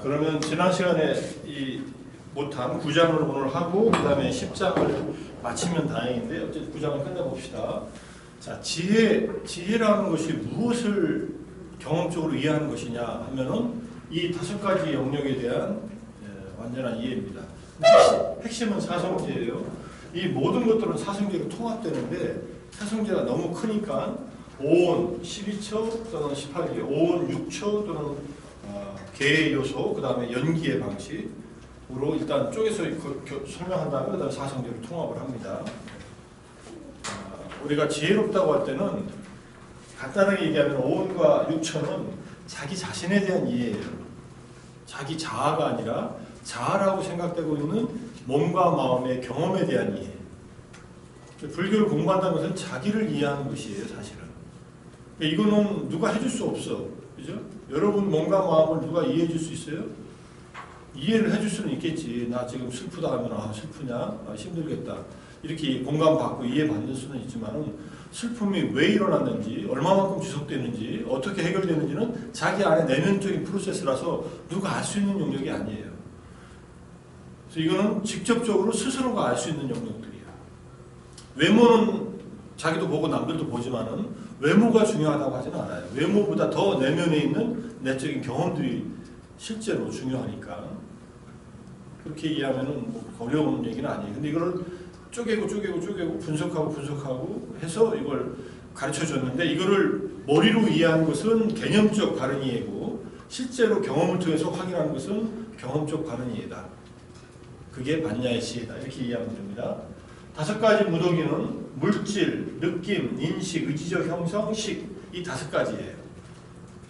그러면 지난 시간에 이 못한 9장을 오늘 하고 그 다음에 10장을 마치면 다행인데 어쨌든 9장을 끝내봅시다. 자, 지혜라는 것이 무엇을 경험적으로 이해하는 것이냐 하면은 이 5가지 영역에 대한 완전한 이해입니다. 핵심은 사성제예요. 이 모든 것들은 사성제로 통합되는데 사성제가 너무 크니까 5온 12초 또는 18개, 5온 6초 또는 개의 요소, 그 다음에 연기의 방식으로 일단 쪼개서 설명한 다음에 그 다음에 사성제로 통합을 합니다. 우리가 지혜롭다고 할 때는 간단하게 얘기하면 5온과 6초는 자기 자신에 대한 이해예요. 자기 자아가 아니라 자아라고 생각되고 있는 몸과 마음의 경험에 대한 이해. 불교를 공부한다는 것은 자기를 이해하는 것이에요, 사실은. 이거는 누가 해줄 수 없어. 그죠? 여러분 몸과 마음을 누가 이해해 줄 수 있어요? 이해를 해줄 수는 있겠지. 나 지금 슬프다 하면 슬프냐? 힘들겠다. 이렇게 공감받고 이해받는 수는 있지만은 슬픔이 왜 일어났는지, 얼마만큼 지속되는지, 어떻게 해결되는지는 자기 안에 내면적인 프로세스라서 누가 알 수 있는 영역이 아니에요. 그래서 이거는 직접적으로 스스로가 알 수 있는 영역들이야. 외모는 자기도 보고 남들도 보지만은 외모가 중요하다고 하지는 않아요. 외모보다 더 내면에 있는 내적인 경험들이 실제로 중요하니까. 그렇게 이해하면은 뭐 어려운 얘기는 아니에요. 근데 이걸 쪼개고 분석하고 해서 이걸 가르쳐 줬는데 이거를 머리로 이해하는 것은 개념적 바른 이해고 실제로 경험을 통해서 확인하는 것은 경험적 바른 이해다. 그게 반야의 지혜다. 이렇게 이해하면 됩니다. 5가지 무더기는 물질, 느낌, 인식, 의지적 형성, 식. 이 5가지예요.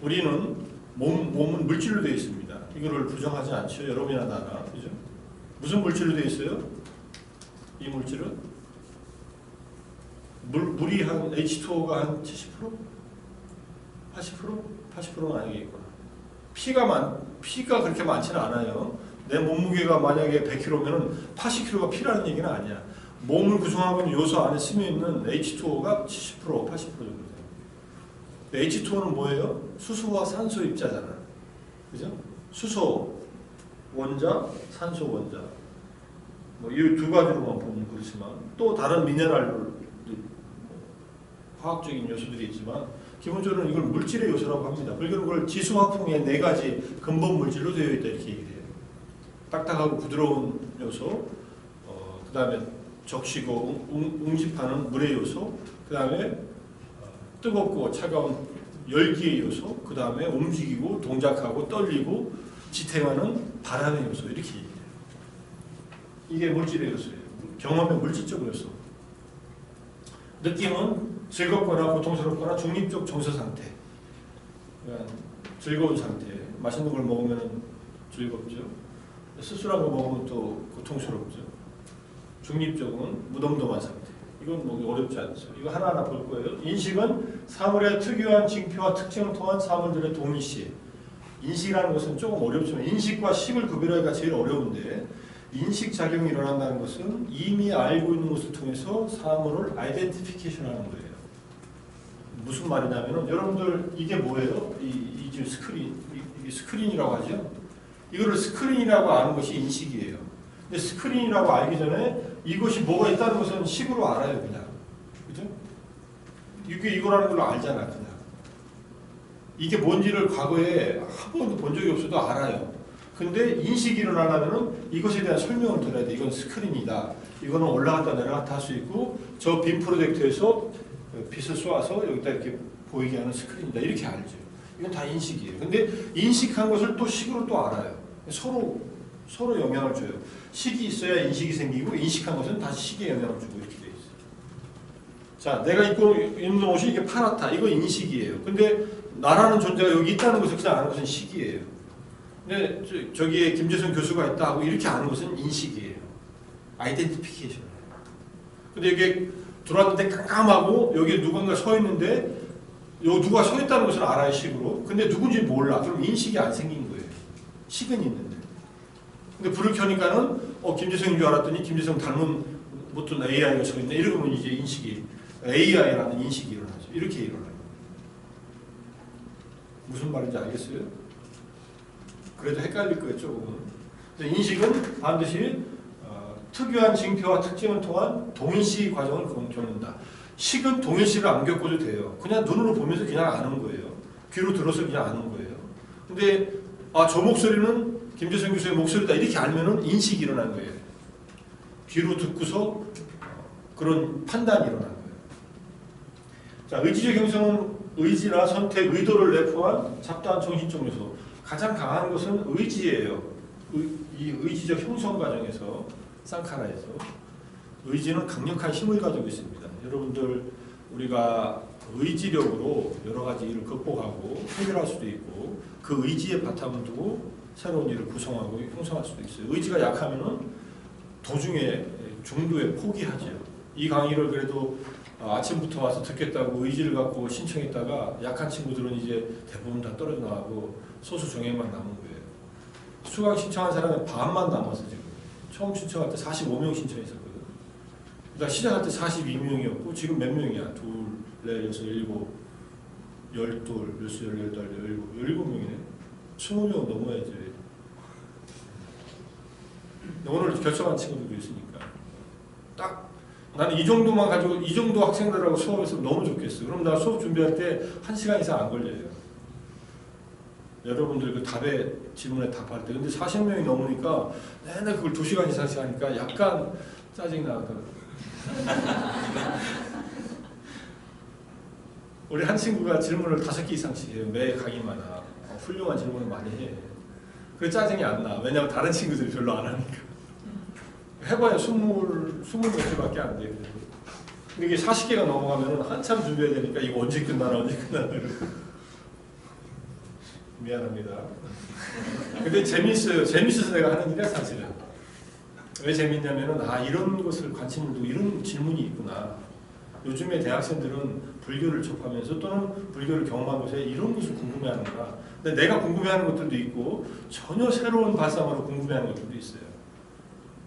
우리는 몸은 물질로 되어 있습니다. 이거를 부정하지 않죠. 여러분이나 나나. 그죠? 무슨 물질로 되어 있어요? 이 물질은? 물이 한 H2O가 한 70%? 80%? 80%는 아니겠구나. 피가 그렇게 많지는 않아요. 내 몸무게가 만약에 100kg면 80kg가 피라는 얘기는 아니야. 몸을 구성하고 있는 요소 안에 스며있는 H2O가 70%, 80% 정도 돼요. H2O는 뭐예요? 수소와 산소 입자잖아. 그죠? 수소 원자, 산소 원자. 이 2가지로만 보면 그렇지만 또 다른 미네랄, 화학적인 요소들이 있지만 기본적으로 이걸 물질의 요소라고 합니다. 불교는 그걸 지수화풍의 4가지 근본 물질로 되어 있다 이렇게 얘기해요. 딱딱하고 부드러운 요소, 그 다음에 적시고 웅집하는 물의 요소, 그 다음에 뜨겁고 차가운 열기의 요소, 그 다음에 움직이고 동작하고 떨리고 지탱하는 바람의 요소 이렇게 얘기해요. 이게 물질의 요소예요. 경험의 물질적 요소. 느낌은 즐겁거나 고통스럽거나 중립적 정서 상태. 그러니까 즐거운 상태. 맛있는 걸 먹으면 즐겁죠. 씁쓸한 거 먹으면 또 고통스럽죠. 중립적은 무덤덤한 상태. 이건 뭐 어렵지 않죠. 이거 하나하나 볼 거예요. 인식은 사물의 특유한 징표와 특징을 통한 사물들의 동일시. 인식이라는 것은 조금 어렵지만 인식과 식을 구별하기가 제일 어려운데 인식 작용이 일어난다는 것은 이미 알고 있는 것을 통해서 사물을 아이덴티피케이션 하는 거예요. 무슨 말이냐면은 여러분들 이게 뭐예요? 이 지금 스크린, 이게 스크린이라고 하죠? 이거를 스크린이라고 아는 것이 인식이에요. 근데 스크린이라고 알기 전에 이것이 뭐가 있다는 것은 식으로 알아요, 그냥. 그죠? 이게 이거라는 걸 알잖아, 그냥. 이게 뭔지를 과거에 한 번도 본 적이 없어도 알아요. 근데 인식이 일어나려면 이것에 대한 설명을 들어야 돼. 이건 스크린이다. 이거는 올라갔다 내려갔다 할 수 있고 저 빔 프로젝터에서 빛을 쏘아서 여기다 이렇게 보이게 하는 스크린이다. 이렇게 알죠. 이건 다 인식이에요. 근데 인식한 것을 또 식으로 또 알아요. 서로 영향을 줘요. 식이 있어야 인식이 생기고 인식한 것은 다시 식에 영향을 주고 이렇게 돼 있어요. 자, 내가 입고 있는 옷이 이게 파랗다. 이거 인식이에요. 근데 나라는 존재가 여기 있다는 것을 그냥 아는 것은 식이에요. 근데 저기에 김재성 교수가 있다 하고 이렇게 아는 것은 인식이에요. 아이덴티피케이션. 근데 이게 들어왔는데 깜깜하고 여기에 누군가 서 있는데 여기 누가 서 있다는 것을 알아요, 식으로. 근데 누군지 몰라. 그럼 인식이 안 생긴 거예요. 식은 있는데. 근데 불을 켜니까는 김재성인 줄 알았더니 김재성 닮은 어떤 AI가 서 있네. 이러면 이제 인식이 AI라는 인식이 일어나죠. 이렇게 일어나요. 무슨 말인지 알겠어요? 그래도 헷갈릴 거예요, 조금은. 그래서 인식은 반드시 특유한 징표와 특징을 통한 동일시 과정을 겪는다. 식은 동일시를 안 겪어도 돼요. 그냥 눈으로 보면서 그냥 아는 거예요. 귀로 들어서 그냥 아는 거예요. 근데 저 목소리는 김재성 교수의 목소리다 이렇게 알면은 인식이 일어난 거예요. 귀로 듣고서 그런 판단이 일어난 거예요. 자, 의지적 형성은 의지나 선택, 의도를 내포한 잡다한 정신적 요소. 가장 강한 것은 의지예요. 이 의지적 형성 과정에서 쌍카라에서 의지는 강력한 힘을 가지고 있습니다. 여러분들 우리가 의지력으로 여러 가지 일을 극복하고 해결할 수도 있고 그 의지에 바탕을 두고 새로운 일을 구성하고 형성할 수도 있어요. 의지가 약하면은 도중에 중도에 포기하죠. 이 강의를 그래도 아침부터 와서 듣겠다고 의지를 갖고 신청했다가 약한 친구들은 이제 대부분 다 떨어져 나가고 소수 정예만 남은 거예요. 수강 신청한 사람은 반만 남았어 지금. 처음 신청할 때 45명 신청했었거든. 그러니까 시작할 때 42명이었고 지금 몇 명이야? 둘, 넷, 여섯, 일곱, 열둘, 열수, 열여덟, 열일곱 명이네. 20명 넘어야지. 오늘 결정한 친구들도 있으니까 딱 나는 이 정도만 가지고 이 정도 학생들하고 수업했으면 너무 좋겠어. 그럼 나 수업 준비할 때 1시간 이상 안 걸려요. 여러분들 그 답에 질문에 답할 때 근데 40명이 넘으니까 맨날 그걸 2시간 이상씩 하니까 약간 짜증 나더라고요. 우리 한 친구가 질문을 5개 이상씩 해요. 매 강의마다 훌륭한 질문을 많이 해. 그래 짜증이 안 나. 왜냐면 다른 친구들이 별로 안 하니까. 해봐야 20몇 개밖에 안 돼요. 근데 이게 40개가 넘어가면 한참 준비해야 되니까 이거 언제 끝나나 언제 끝나나 미안합니다. 근데 재밌어요. 재밌어서 내가 하는 일이야 사실은. 왜 재밌냐면은 이런 것을 관심을 두고 이런 질문이 있구나. 요즘에 대학생들은 불교를 접하면서 또는 불교를 경험한 곳에 이런 것을 궁금해하는구나. 근데 내가 궁금해하는 것들도 있고 전혀 새로운 발상으로 궁금해하는 것들도 있어요.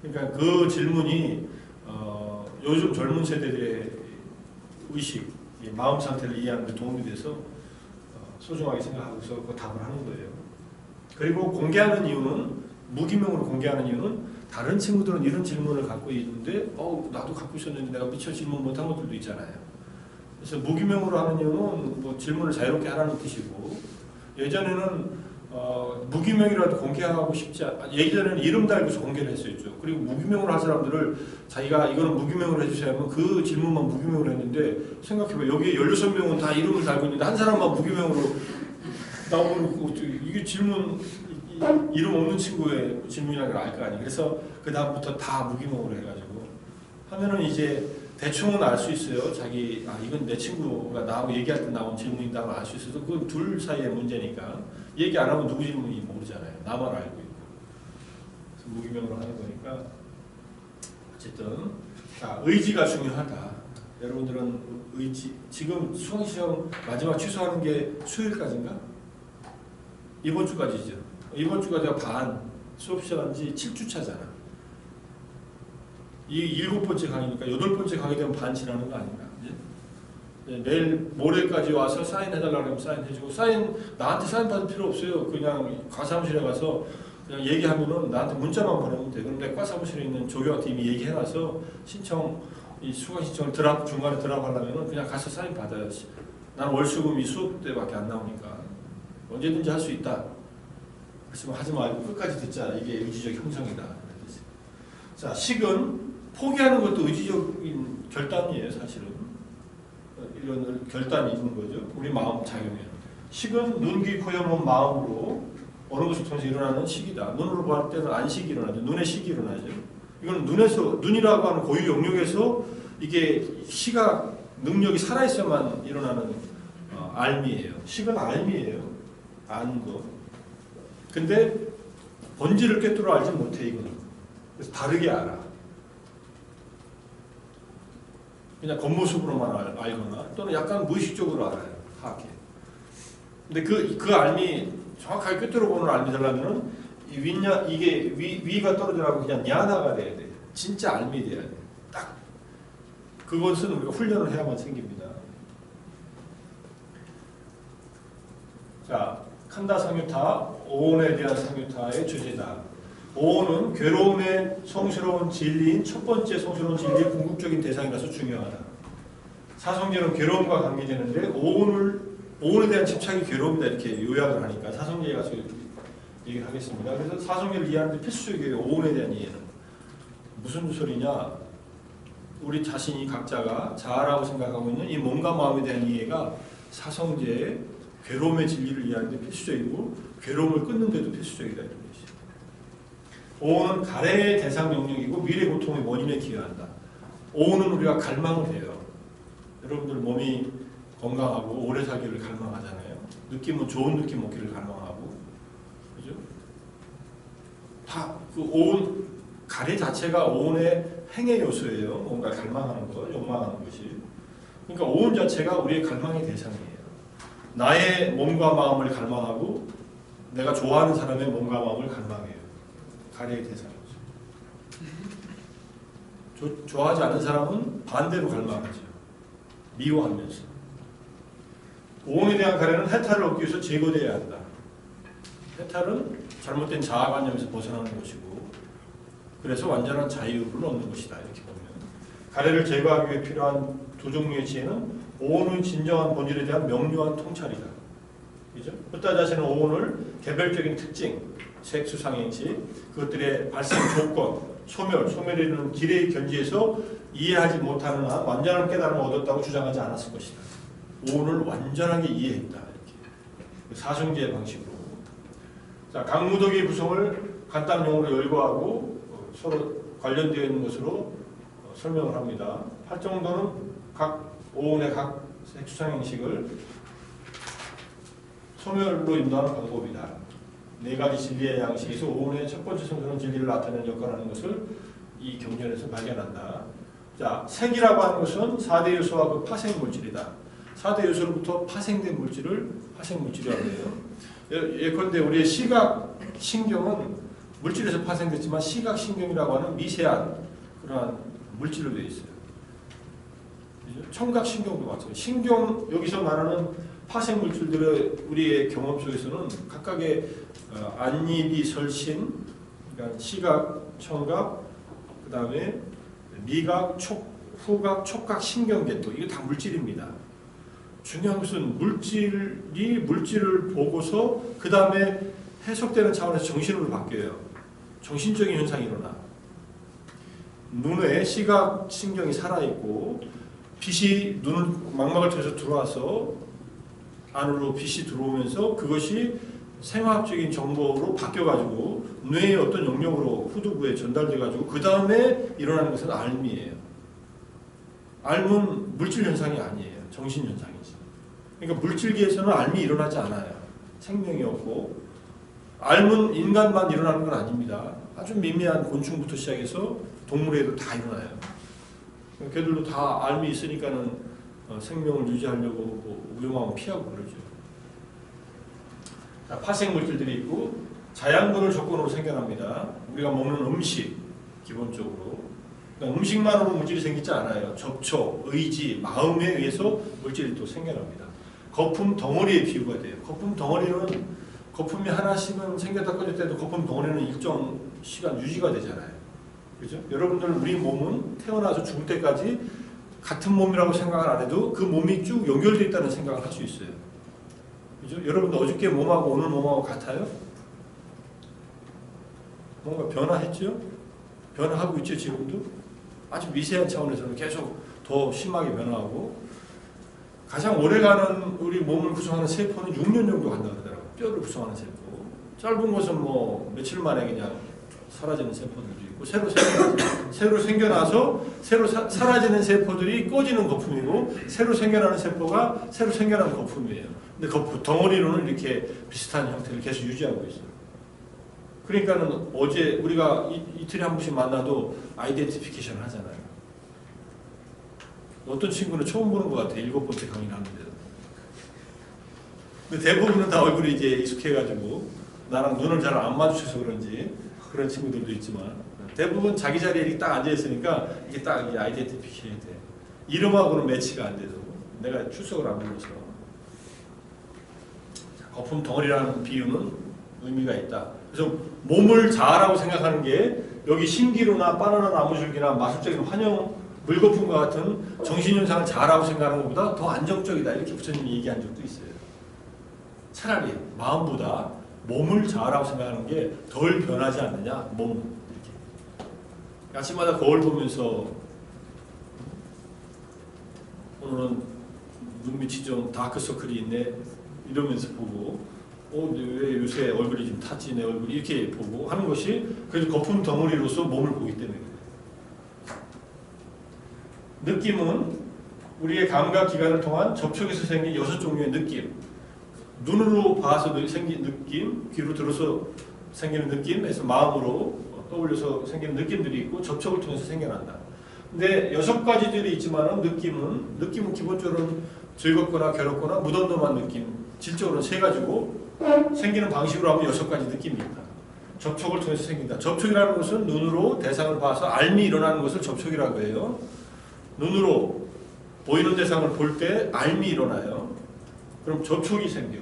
그러니까 그 질문이 요즘 젊은 세대들의 의식, 마음 상태를 이해하는 데 도움이 돼서 소중하게 생각하고서 그 답을 하는 거예요. 그리고 공개하는 이유는 무기명으로 공개하는 이유는 다른 친구들은 이런 질문을 갖고 있는데 나도 갖고 있었는데 내가 미처 질문 못한 것들도 있잖아요. 그래서 무기명으로 하는 이유는 뭐 질문을 자유롭게 하라는 뜻이고 예전에는 무기명이라도 공개하고 싶지 예전에는 이름 달고서 공개를 했었죠. 그리고 무기명으로 한 사람들을 자기가 이거는 무기명으로 해주셔야 하면 그 질문만 무기명으로 했는데 생각해봐 여기 16명은 다 이름을 달고 있는데 한 사람만 무기명으로 나오면 이게 질문 이름 없는 친구의 질문이라는 걸 알 거 아니에요. 그래서 그 다음부터 다 무기명으로 해가지고 하면은 이제 대충은 알 수 있어요. 자기 이건 내 친구가 나하고 얘기할 때 나온 질문이다고 알 수 있어서 그 둘 사이의 문제니까 얘기 안 하면 누구 질문인지 모르잖아요. 나만 알고 있고. 그래서 무기명으로 하는 거니까 어쨌든 의지가 중요하다. 여러분들은 의지 지금 수강시험 마지막 취소하는 게 수요일까지인가? 이번 주까지죠. 이번 주가 내가 반 수업 시작한 지 7주차잖아. 이 7번째 강의니까 8번째 강의 되면 반 지나는 거 아닌가? 네, 내일 모레까지 와서 사인해달라고 하면 사인해주고 나한테 사인 받을 필요 없어요. 그냥 과사무실에 가서 그냥 얘기하면은 나한테 문자만 보내면 돼. 그런데 과사무실에 있는 조교한테 이미 얘기해놔서 이 수강 신청을 중간에 드랍하려면은 그냥 가서 사인 받아야지. 난 월수금이 수업 때밖에 안 나오니까 언제든지 할 수 있다. 그래서 하지 말고 끝까지 듣자. 이게 의지적 형성이다. 자, 식은 포기하는 것도 의지적인 결단이에요, 사실은. 이런 결단이 있는 거죠. 우리 마음 작용에. 식은 눈, 귀, 코, 혀, 몸, 마음으로 어느 것을 통해서 일어나는 식이다. 눈으로 볼 때는 안식이 일어나죠. 눈에 식이 일어나죠. 이건 눈이라고 하는 고유 영역에서 이게 시각 능력이 살아있어야만 일어나는 알미예요. 식은 알미예요. 아는 거. 근데 본질을 꿰뚫어 알지 못해 이거는. 그래서 다르게 알아. 그냥 겉모습으로만 알거나 또는 약간 무의식적으로 알아요. 파악해. 근데 그 알미 정확하게 꿰뚫어 보는 알미 되려면은 이게 위가 떨어져가고 그냥 야나가 돼야 돼. 진짜 알미 돼야 돼. 딱 그것은 우리가 훈련을 해야만 생깁니다. 자, 칸다 상유타, 오온에 대한 상유타의 주제다. 오온은 괴로움의 성스러운 진리인 첫 번째 성스러운 진리의 궁극적인 대상이라서 중요하다. 사성제는 괴로움과 관계되는데 오온에 대한 집착이 괴로움이다 이렇게 요약을 하니까 사성제에 가서 얘기를 하겠습니다. 그래서 사성제를 이해하는데 필수적이에요. 오온에 대한 이해는. 무슨 소리냐? 우리 자신이 각자가 자아라고 생각하고 있는 이 몸과 마음에 대한 이해가 사성제의 괴로움의 진리를 이해하는데 필수적이고 괴로움을 끊는데도 필수적이다 이런 것이죠. 오온은 가래의 대상 영역이고 미래 고통의 원인에 기여한다. 오온은 우리가 갈망을 해요. 여러분들 몸이 건강하고 오래 살기를 갈망하잖아요. 느낌은 좋은 느낌 먹기를 갈망하고, 그죠? 다 그 오온 가래 자체가 오온의 행의 요소예요. 뭔가 갈망하는 것, 욕망하는 것이. 그러니까 오온 자체가 우리의 갈망의 대상이에요. 나의 몸과 마음을 갈망하고 내가 좋아하는 사람의 몸과 마음을 갈망해요. 가래의 대상이죠. 좋아하지 않는 사람은 반대로 갈망하죠. 미워하면서. 오온에 대한 가래는 해탈을 얻기 위해서 제거되어야 한다. 해탈은 잘못된 자아관념에서 벗어나는 것이고 그래서 완전한 자유를 얻는 것이다. 이렇게 보면 가래를 제거하기 위해 필요한 두 종류의 지혜는 오온의 진정한 본질에 대한 명료한 통찰이다. 그죠? 붓다 자신은 오온을 개별적인 특징, 색수상행시, 그것들의 발생 조건, 소멸에 이르는 길의 견지에서 이해하지 못하는 한 완전한 깨달음을 얻었다고 주장하지 않았을 것이다. 오온을 완전하게 이해했다. 이렇게 사성제의 방식으로. 자, 강무덕의 구성을 간단용어로 열거하고 서로 관련되어 있는 것으로 설명을 합니다. 팔정도는 각 오온의 각 색수상행식을 소멸로 인도하는 방법이다. 네 가지 진리의 양식에서 오온의 첫 번째 성스러운 진리를 나타내는 역할을 하는 것을 이 경전에서 발견한다. 자, 색이라고 하는 것은 4대 요소와 그 파생 물질이다. 4대 요소로부터 파생된 물질을 파생 물질이라고 해요. 예컨대 우리의 시각 신경은 물질에서 파생됐지만 시각 신경이라고 하는 미세한 그러한 물질로 되어 있어요. 청각 신경도 마찬가지예요. 신경 여기서 말하는 파생 물질들의 우리의 경험 속에서는 각각의 안입이 설신, 그러니까 시각, 청각, 그 다음에 미각, 후각, 촉각, 신경계도 이게 다 물질입니다. 중요한 것은 물질이 물질을 보고서 그 다음에 해석되는 차원에서 정신으로 바뀌어요. 정신적인 현상이 일어나. 눈에 시각 신경이 살아있고 빛이 눈을 망막을 통해서 들어와서 안으로 빛이 들어오면서 그것이 생화학적인 정보로 바뀌어가지고 뇌의 어떤 영역으로 후두부에 전달돼가지고 그 다음에 일어나는 것은 알미예요. 알은 물질 현상이 아니에요. 정신 현상이지. 그러니까 물질계에서는 알미 일어나지 않아요. 생명이 없고 알은 인간만 일어나는 건 아닙니다. 아주 미미한 곤충부터 시작해서 동물에도 다 일어나요. 걔들도 다 알미 있으니까는 생명을 유지하려고 뭐 위험하면 피하고 그러죠. 자, 파생 물질들이 있고 자양분을 조건으로 생겨납니다. 우리가 먹는 음식 기본적으로 그러니까 음식만으로 물질이 생기지 않아요. 접촉, 의지, 마음에 의해서 물질이 또 생겨납니다. 거품 덩어리의 비유가 돼요. 거품 덩어리는 거품이 하나씩은 생겼다 꺼질 때도 거품 덩어리는 일정 시간 유지가 되잖아요. 그죠? 여러분들 우리 몸은 태어나서 죽을 때까지 같은 몸이라고 생각을 안 해도 그 몸이 쭉 연결되어 있다는 생각을 할 수 있어요. 그죠? 여러분들 어저께 몸하고 오늘 몸하고 같아요? 뭔가 변화했죠? 변화하고 있죠, 지금도? 아주 미세한 차원에서는 계속 더 심하게 변화하고 가장 오래가는 우리 몸을 구성하는 세포는 6년 정도 간다 그러더라고요. 뼈를 구성하는 세포. 짧은 것은 뭐 며칠 만에 그냥 사라지는 세포들도 있고 새로 생겨나서 새로 사라지는 세포들이 꺼지는 거품이고 새로 생겨나는 세포가 새로 생겨나는 거품이에요. 근데 그 덩어리로는 이렇게 비슷한 형태를 계속 유지하고 있어요. 그러니까는 어제 우리가 이틀에 한 번씩 만나도 아이덴티피케이션 하잖아요. 어떤 친구는 처음 보는 것 같아요. 7번째 강의를 하는데도. 근데 대부분은 다 얼굴이 이제 익숙해가지고 나랑 눈을 잘 안 마주쳐서 그런지 그런 친구들도 있지만 대부분 자기 자리에 이렇게 딱 앉아있으니까 이게 딱 아이덴티피케이션이 돼. 이름하고는 매치가 안 돼도 내가 출석을 안 불러서. 거품 덩어리라는 비유는 의미가 있다. 그래서 몸을 자아라고 생각하는 게 여기 신기루나 바나나 나무줄기나 마술적인 환영 물거품과 같은 정신현상을 자아라고 생각하는 것보다 더 안정적이다. 이렇게 부처님이 얘기한 적도 있어요. 차라리 마음보다 몸을 자아라고 생각하는 게 덜 변하지 않느냐. 몸 이렇게. 아침마다 거울 보면서 오늘은 눈밑이 좀 다크서클이 있네 이러면서 보고 왜 요새 얼굴이 좀 탔지 내 얼굴이 이렇게 보고 하는 것이 그래도 거품 덩어리로서 몸을 보기 때문에 그래요. 느낌은 우리의 감각기관을 통한 접촉에서 생긴 6종류의 느낌, 눈으로 봐서 생긴 느낌, 귀로 들어서 생기는 느낌에서 마음으로 떠올려서 생기는 느낌들이 있고 접촉을 통해서 생겨난다. 근데 6가지들이 있지만 느낌은 기본적으로는 즐겁거나 괴롭거나 무덤덤한 느낌, 질적으로는 3가지고 생기는 방식으로 하면 6가지 느낌이 있다. 접촉을 통해서 생긴다. 접촉이라는 것은 눈으로 대상을 봐서 알미 일어나는 것을 접촉이라고 해요. 눈으로 보이는 대상을 볼 때 알미 일어나요. 그럼 접촉이 생겨.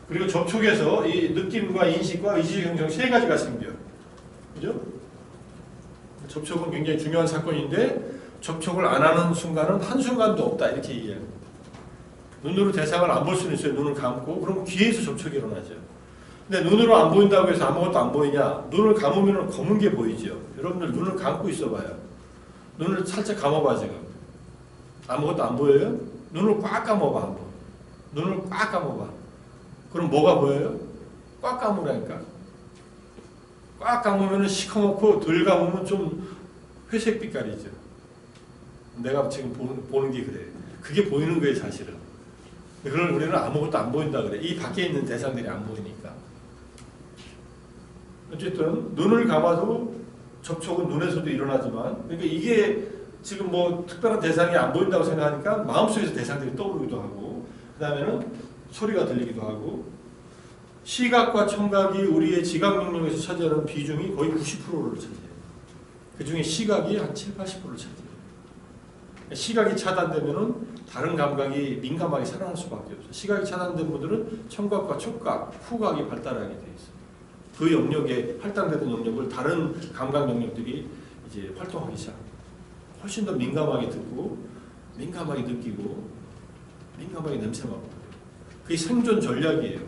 그리고 접촉에서 이 느낌과 인식과 의지적 형성 3가지가 생겨. 그죠? 접촉은 굉장히 중요한 사건인데 접촉을 안 하는 순간은 한순간도 없다. 이렇게 얘기해요. 눈으로 대상을 안 볼 수는 있어요. 눈을 감고. 그럼 귀에서 접촉이 일어나죠. 근데 눈으로 안 보인다고 해서 아무것도 안 보이냐? 눈을 감으면 검은 게 보이죠. 여러분들 눈을 감고 있어봐요. 눈을 살짝 감아봐 지금. 아무것도 안 보여요? 눈을 꽉 감아봐 한번. 눈을 꽉 감아봐. 그럼 뭐가 보여요? 꽉 감으라니까. 꽉 감으면 시커멓고 덜 감으면 좀 회색 빛깔이죠. 내가 지금 보는 게 그래. 그게 보이는 거예요 사실은. 그걸 우리는 아무것도 안 보인다 그래. 이 밖에 있는 대상들이 안 보이니까. 어쨌든 눈을 감아도 접촉은 눈에서도 일어나지만 그러니까 이게 지금 뭐 특별한 대상이 안 보인다고 생각하니까 마음속에서 대상들이 떠오르기도 하고 그 다음에는 소리가 들리기도 하고 시각과 청각이 우리의 지각 능력에서 차지하는 비중이 거의 90%를 차지해요. 그 중에 시각이 한 7, 80%를 차지해요. 시각이 차단되면은 다른 감각이 민감하게 살아날 수밖에 없어요. 시각이 차단된 분들은 청각과 촉각, 후각이 발달하게 돼 있어요. 그 영역에 할당되는 영역을 다른 감각 영역들이 이제 활동하기 시작합니다. 훨씬 더 민감하게 듣고, 민감하게 느끼고, 민감하게 냄새 맡고. 그게 생존 전략이에요.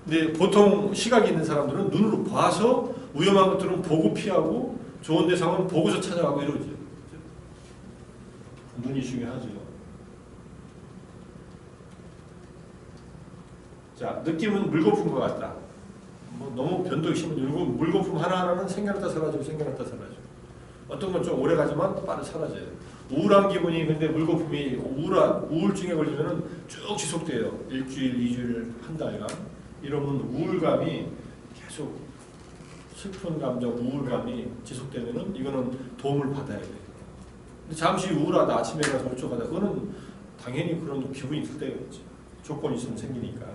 근데 보통 시각이 있는 사람들은 눈으로 봐서 위험한 것들은 보고 피하고 좋은 대상은 보고서 찾아가고 이러죠. 눈이 중요하죠. 자, 느낌은 물거품과 같다. 뭐 너무 변덕이 심한 물거품 하나하나는 생겨났다 사라지고 생겨났다 사라지고. 어떤 건 좀 오래 가지만 빠르게 사라져요. 우울한 기분이 근데 물거품이 우울증에 걸리면은 쭉 지속돼요. 일주일, 2주일, 한 달간. 이러면 우울감이 계속 슬픈 감정, 우울감이 지속되면은 이거는 도움을 받아야 돼요. 근데 잠시 우울하다, 아침에 가서 울적하다, 그거는 당연히 그런 기분이 있을 때가 있죠. 조건이 있으면 생기니까.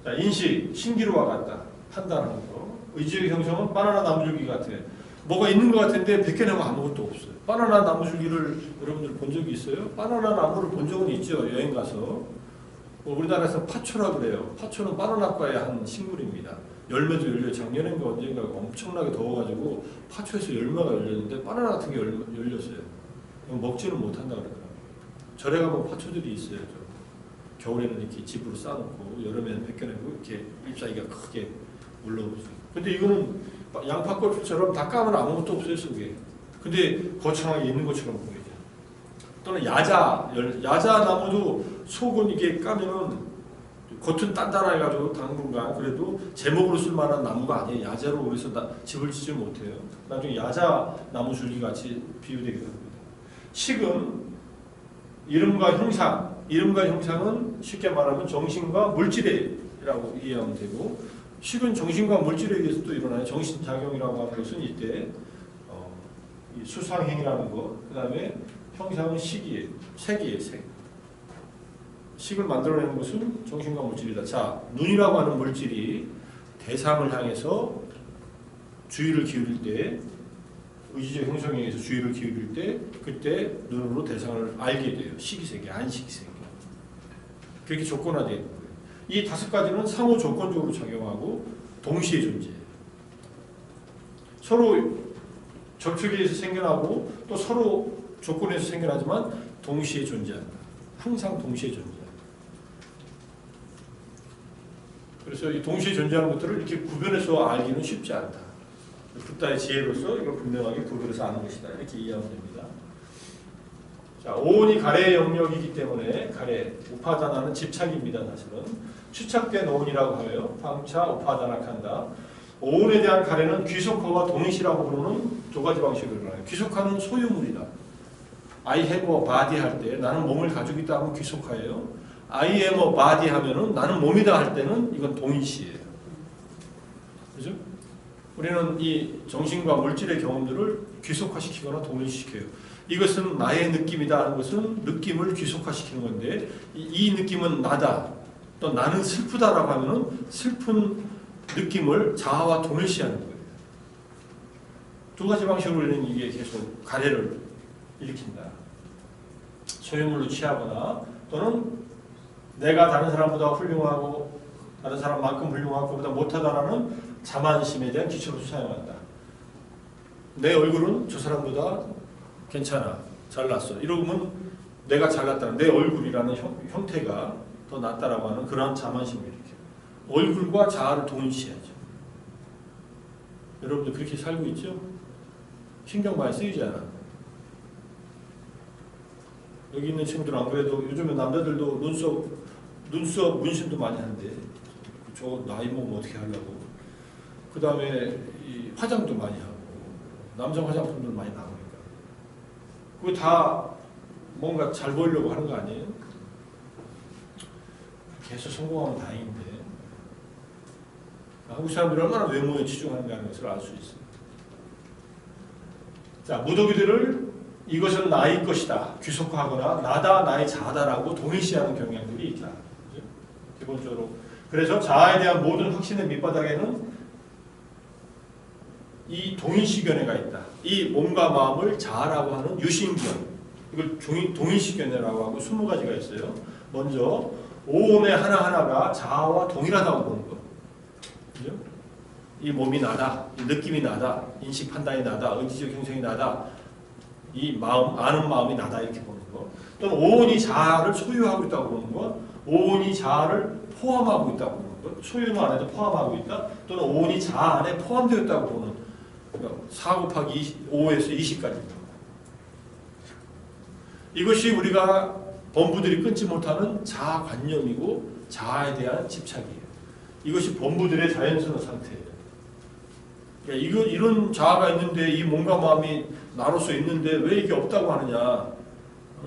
자, 인식, 신기루와 같다. 판단하는 거. 의지의 형성은 바나나 나무줄기 같아요. 뭐가 있는 것 같은데 벗겨내면 아무것도 없어요. 바나나 나무줄기를 여러분들 본 적이 있어요? 바나나 나무를 본 적은 있죠. 여행 가서. 우리나라에서 파초라고 그래요. 파초는 바나나과의 한 식물입니다. 열매도 열려요. 작년인가 언젠가 엄청나게 더워가지고 파초에서 열매가 열렸는데 바나나 같은 게 열렸어요. 먹지는 못한다 그러더라고요. 절에 가면 파초들이 있어요. 겨울에는 이렇게 집으로 쌓아놓고 여름에는 벗겨내고 이렇게 잎사귀가 크게 올라오죠. 근데 이거는 양파꽃처럼 다 까면 아무것도 없어요 속에. 근데 거창하게 있는 것처럼 보이죠. 또는 야자 나무도 속은 이게 까면은 겉은 단단해가지고 당분간 그래도 제목으로 쓸만한 나무가 아니에요. 야자로 그래서 집을 짓지 못해요. 나중에 야자 나무 줄기 같이 비유되기도 합니다. 식은 이름과 형상, 이름과 형상은 쉽게 말하면 정신과 물질이라고 이해하면 되고, 식은 정신과 물질에 의해서 또 일어나요. 정신작용이라고 하는 것은 이때 이 수상행이라는 것, 그 다음에 형상은 식이에요. 색이에요. 색. 식을 만들어내는 것은 정신과 물질이다. 자, 눈이라고 하는 물질이 대상을 향해서 주의를 기울일 때, 의지적 형성에 의해서 주의를 기울일 때, 그때 눈으로 대상을 알게 돼요. 식이세계, 안식이세계. 그렇게 조건화되어 있는 거예요. 이 5가지는 상호 조건적으로 작용하고 동시에 존재해요. 서로 접촉에 의해서 생겨나고 또 서로 조건에서 생겨나지만 동시에 존재한다. 항상 동시에 존재한다. 그래서 이 동시에 존재하는 것들을 이렇게 구별해서 알기는 쉽지 않다. 붓다의 지혜로서 이걸 분명하게 구별해서 아는 것이다. 이렇게 이해하면 됩니다. 자, 오온이 가래의 영역이기 때문에 가래, 우파다나는 집착입니다. 사실은 추착된 오온이라고 하여 방차 우파다나한다. 오온에 대한 가래는 귀속화와 동일시라고 부르는 두 가지 방식으로 일어나요. 귀속화는 소유물이다. I have a body 할 때 나는 몸을 가지고 있다 하면 귀속화예요. I am a body 하면은 나는 몸이다 할 때는 이건 동일시예요. 그죠? 우리는 이 정신과 물질의 경험들을 귀속화시키거나 동일시켜요. 이것은 나의 느낌이다 하는 것은 느낌을 귀속화시키는 건데 이 느낌은 나다. 또 나는 슬프다라고 하면은 슬픈 느낌을 자아와 동일시하는 거예요. 두 가지 방식으로 우리는 이게 계속 가래를 일으킨다. 소유물로 취하거나 또는 내가 다른 사람보다 훌륭하고 다른 사람만큼 훌륭하고 그보다 못하다라는 자만심에 대한 기초로서 사용한다. 내 얼굴은 저 사람보다 괜찮아, 잘났어. 이러면 내가 잘났다는 내 얼굴이라는 형태가 더 낫다라고 하는 그러한 자만심을 일으켜요. 얼굴과 자아를 동일시하죠. 여러분들 그렇게 살고 있죠? 신경 많이 쓰이지 않아? 여기 있는 친구들 안 그래도 요즘에 남자들도 눈썹 문신도 많이 하는데 저 나이 먹으면 어떻게 하려고. 그 다음에 이 화장도 많이 하고 남성 화장품도 많이 나오니까 그거 다 뭔가 잘 보이려고 하는 거 아니에요? 계속 성공하면 다행인데 한국 사람들이 얼마나 외모에 치중하는가는 것을 알 수 있어요. 자, 무더기들을 이것은 나의 것이다 귀속화하거나 나다 나의 자다라고 동일시하는 경향들이 있다. 그죠? 기본적으로 그래서 자아에 대한 모든 확신의 밑바닥에는 이 동일시견해가 있다. 이 몸과 마음을 자아라고 하는 유신견, 이걸 동일시견해라고 하고 20가지가 있어요. 먼저 오온의 하나하나가 자아와 동일하다고 보는 것. 그죠? 이 몸이 나다, 이 느낌이 나다, 인식 판단이 나다, 의지적 형성이 나다, 이 마음, 아는 마음이 나다 이렇게 보는 것. 또는 오온이 자아를 소유하고 있다고 보는 것, 오온이 자아를 포함하고 있다고 보는 것, 소유는 안에도 포함하고 있다, 또는 오온이 자아 안에 포함되어 있다고 보는 4 곱하기 5에서 20까지입니다. 이것이 우리가 범부들이 끊지 못하는 자아관념이고 자아에 대한 집착이에요. 이것이 범부들의 자연스러운 상태예요. 그러니까 이런 자아가 있는데 이 몸과 마음이 나로서 있는데 왜 이게 없다고 하느냐.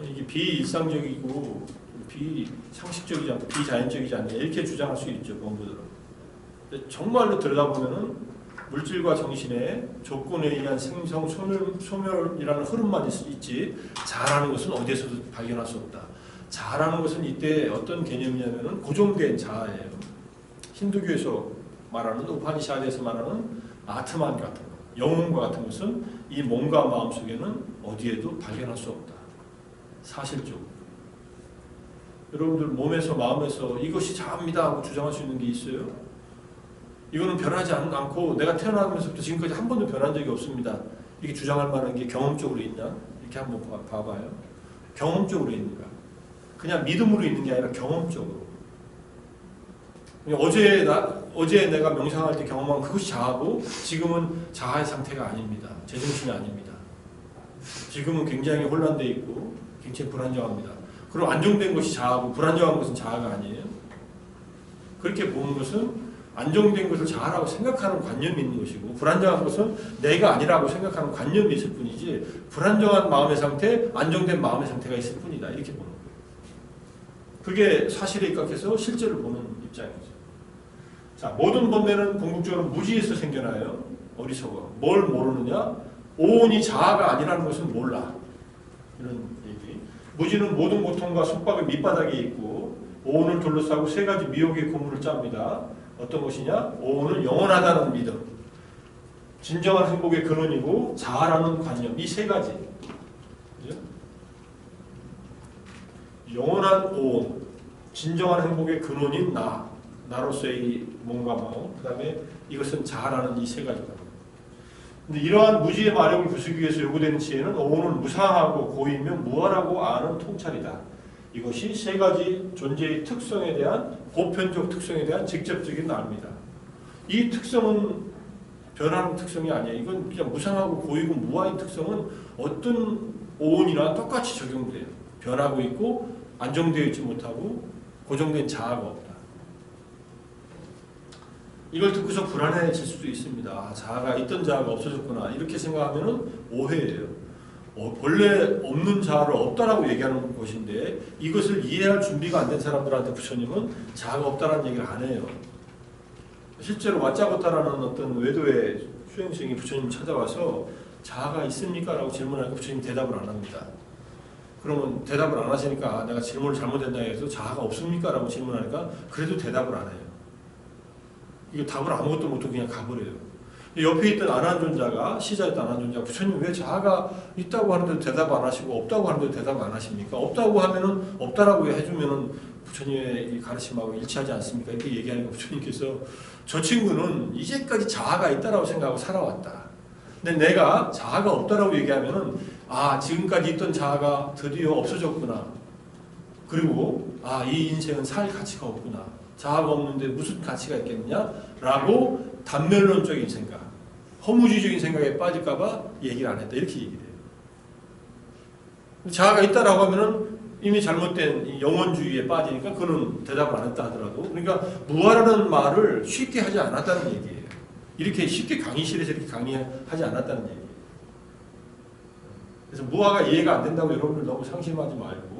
이게 비일상적이고 비상식적이지 않고 비자연적이지 않냐 이렇게 주장할 수 있죠. 범부들은. 근데 정말로 들여다보면은 물질과 정신의 조건에 의한 생성 소멸이라는 흐름만 있지 자아라는 것은 어디에서도 발견할 수 없다. 자아라는 것은 이때 어떤 개념이냐면은 고정된 자아예요. 힌두교에서 말하는 우파니샤드에서 말하는 아트만 같은 것, 영혼과 같은 것은 이 몸과 마음 속에는 어디에도 발견할 수 없다. 사실적으로. 여러분들 몸에서 마음에서 이것이 자아입니다 하고 주장할 수 있는 게 있어요? 이거는 변하지 않고 내가 태어나면서부터 지금까지 한 번도 변한 적이 없습니다. 이렇게 주장할 만한 게 경험적으로 있냐? 이렇게 한번 봐봐요. 경험적으로 있는가? 그냥 믿음으로 있는 게 아니라 경험적으로. 어제 내가 명상할 때 경험한 그것이 자아고 지금은 자아의 상태가 아닙니다. 제정신이 아닙니다. 지금은 굉장히 혼란되어 있고 굉장히 불안정합니다. 그럼 안정된 것이 자아고 불안정한 것은 자아가 아니에요. 그렇게 보는 것은 안정된 것을 자아라고 생각하는 관념이 있는 것이고 불안정한 것은 내가 아니라고 생각하는 관념이 있을 뿐이지 불안정한 마음의 상태, 안정된 마음의 상태가 있을 뿐이다. 이렇게 보는 거예요. 그게 사실에 입각해서 실제를 보는 입장이죠. 자, 모든 번뇌는 궁극적으로 무지에서 생겨나요. 어리석어. 뭘 모르느냐? 오온이 자아가 아니라는 것은 몰라. 이런 얘기. 무지는 모든 고통과 속박의 밑바닥에 있고 오온을 둘러싸고 3가지 미혹의 고문을 짭니다. 어떤 것이냐? 오온은 영원하다는 믿음, 진정한 행복의 근원이고 자아라는 관념, 이 3가지. 그죠? 영원한 오온, 진정한 행복의 근원인 나, 나로서의 몸과 마음, 그 다음에 이것은 자아라는 이 세 가지가. 근데 이러한 무지의 마력을 부수기 위해서 요구되는 지혜는 오는 무상하고 고이며 무한하고 아는 통찰이다. 이것이 세 가지 존재의 특성에 대한 보편적 특성에 대한 직접적인 알입니다. 이 특성은 변하는 특성이 아니에요. 이건 그냥 무상하고 고이고 무한의 특성은 어떤 오온이나 똑같이 적용돼요. 변하고 있고 안정되어 있지 못하고 고정된 자아가 없다. 이걸 듣고서 불안해질 수도 있습니다. 아, 자아가 있던 자아가 없어졌구나 이렇게 생각하면 오해예요. 원래 없는 자아를 없다라고 얘기하는 것인데 이것을 이해할 준비가 안 된 사람들한테 부처님은 자아가 없다라는 얘기를 안 해요. 실제로 왓자고타라는 어떤 외도의 수행승이 부처님 찾아와서 자아가 있습니까? 라고 질문하니까 부처님 대답을 안 합니다. 그러면 대답을 안 하시니까 내가 질문을 잘못했나 해서 자아가 없습니까? 라고 질문하니까 그래도 대답을 안 해요. 이게 답을 아무것도 못하고 그냥 가버려요. 옆에 있던 안한존자가 시자였던 안한존자가 부처님 왜 자아가 있다고 하는데 대답 안 하시고 없다고 하는데 대답 안 하십니까? 없다고 하면은 없다라고 해주면은 부처님의 가르침하고 일치하지 않습니까? 이렇게 얘기하니까 부처님께서 저 친구는 이제까지 자아가 있다라고 생각하고 살아왔다. 근데 내가 자아가 없다라고 얘기하면은 아 지금까지 있던 자아가 드디어 없어졌구나. 그리고 아 이 인생은 살 가치가 없구나. 자아가 없는데 무슨 가치가 있겠느냐라고 단면론적인 생각, 허무주의적인 생각에 빠질까봐 얘기를 안 했다. 이렇게 얘기를 해요. 자아가 있다라고 하면은 이미 잘못된 이 영원주의에 빠지니까 그는 대답을 안 했다 하더라도 그러니까 무아라는 말을 쉽게 하지 않았다는 얘기예요. 이렇게 쉽게 강의실에서 이렇게 강의하지 않았다는 얘기예요. 그래서 무아가 이해가 안 된다고 여러분들 너무 상심하지 말고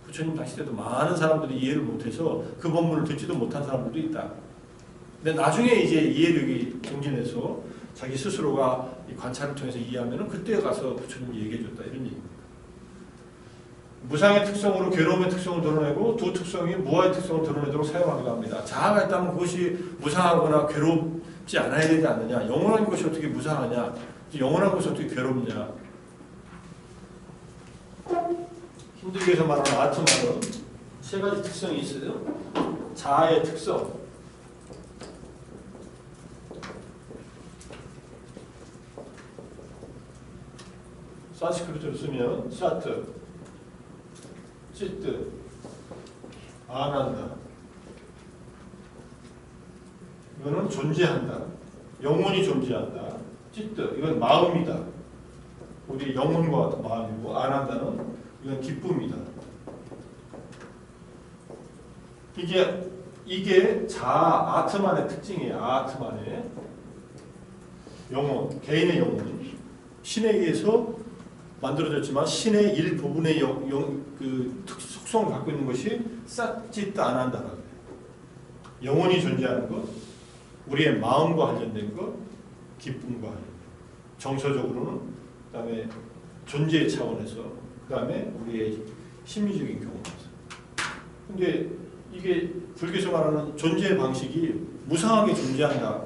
부처님 당시 때도 많은 사람들이 이해를 못해서 그 본문을 듣지도 못한 사람들도 있다. 근데 나중에 이제 이해력이 정진해서 자기 스스로가 이 관찰을 통해서 이해하면은 그때 가서 부처님이 얘기해줬다 이런 얘기입니다. 무상의 특성으로 괴로움의 특성을 드러내고 두 특성이 무아의 특성을 드러내도록 사용하기도 합니다. 자아가 있다면 그것이 무상하거나 괴롭지 않아야 되지 않느냐. 영원한 것이 어떻게 무상하냐. 영원한 것이 어떻게 괴롭냐. 힌두교에서 말하는 아트마는 세 가지 특성이 있어요. 자아의 특성, 산스크리트로 쓰면 사트, 치트, 아난다. 이거는 존재한다. 영원히 존재한다. 치트, 이건 마음이다. 우리 영혼과 같은 마음이고 아난다는 이건 기쁨이다. 이게 자아, 아트만의 특징이에요. 아트만의 영혼, 개인의 영혼. 신에 의해서 만들어졌지만 신의 일부분의 그 속성을 갖고 있는 것이 싹짓도 안 한다라고 해요. 영혼이 존재하는 것, 우리의 마음과 관련된 것, 기쁨과 관련된 것. 정서적으로는 그 다음에 존재의 차원에서 그 다음에 우리의 심리적인 경험에서. 근데 이게 불교에서 말하는 존재의 방식이 무상하게 존재한다.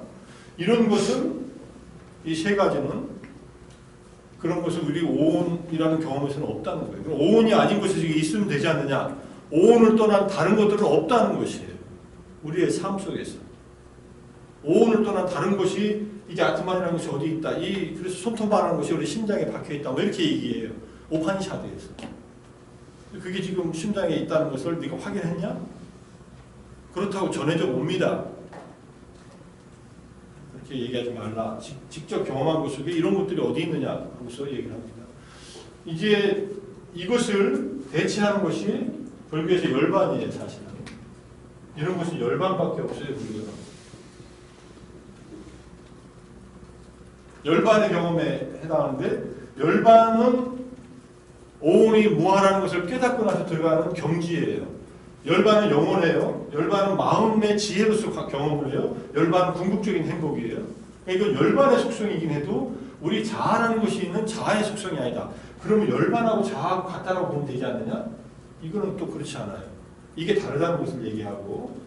이런 것은 이 세 가지는 그런 것을 우리 오온이라는 경험에서는 없다는 거예요. 그럼 오온이 아닌 것이 있으면 되지 않느냐. 오온을 떠난 다른 것들은 없다는 것이에요. 우리의 삶 속에서. 오온을 떠난 다른 것이 이게 아트만이라는 것이 어디 있다. 그래서 손톱만한 것이 우리 심장에 박혀있다. 뭐 이렇게 얘기해요. 오파니샤드에서. 그게 지금 심장에 있다는 것을 네가 확인했냐? 그렇다고 전해져 옵니다. 그렇게 얘기하지 말라. 직접 경험한 것 속에 이런 것들이 어디 있느냐 하고서 얘기를 합니다. 이제 이것을 대체하는 것이 불교에서 열반이에요. 사실은. 이런 것은 열반밖에 없어요. 불교는. 열반의 경험에 해당하는데 열반은 오온이 무아라는 것을 깨닫고 나서 들어가는 경지예요. 열반은 영혼이에요. 열반은 마음의 지혜로서 경험을 해요. 열반은 궁극적인 행복이에요. 그러니까 이건 열반의 속성이긴 해도 우리 자아라는 것이 있는 자아의 속성이 아니다. 그러면 열반하고 자아하고 같다라고 보면 되지 않느냐? 이거는 또 그렇지 않아요. 이게 다르다는 것을 얘기하고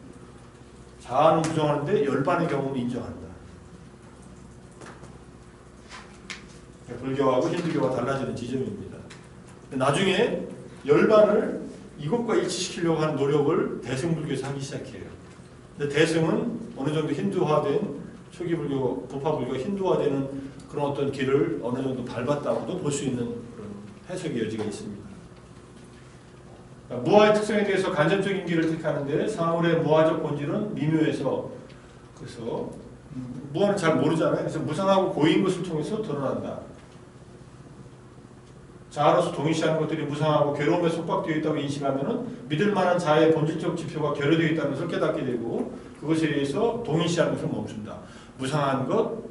자아는 부정하는데 열반의 경험을 인정한다. 불교하고 힌두교가 달라지는 지점입니다. 나중에 열반을 이것과 일치시키려고 하는 노력을 대승불교에서 하기 시작해요. 근데 대승은 어느 정도 힌두화된 초기 불교, 부파 불교가 힌두화되는 그런 어떤 길을 어느 정도 밟았다고도 볼 수 있는 그런 해석의 여지가 있습니다. 그러니까 무아의 특성에 대해서 간접적인 길을 택하는데 사물의 무아적 본질은 미묘해서, 그래서 무아는 잘 모르잖아요. 그래서 무상하고 고인 것을 통해서 드러난다. 자아로서 동일시하는 것들이 무상하고 괴로움에 속박되어 있다고 인식하면 믿을 만한 자아의 본질적 지표가 결여되어 있다는 것을 깨닫게 되고 그것에 의해서 동일시하는 것을 멈춘다. 무상한 것,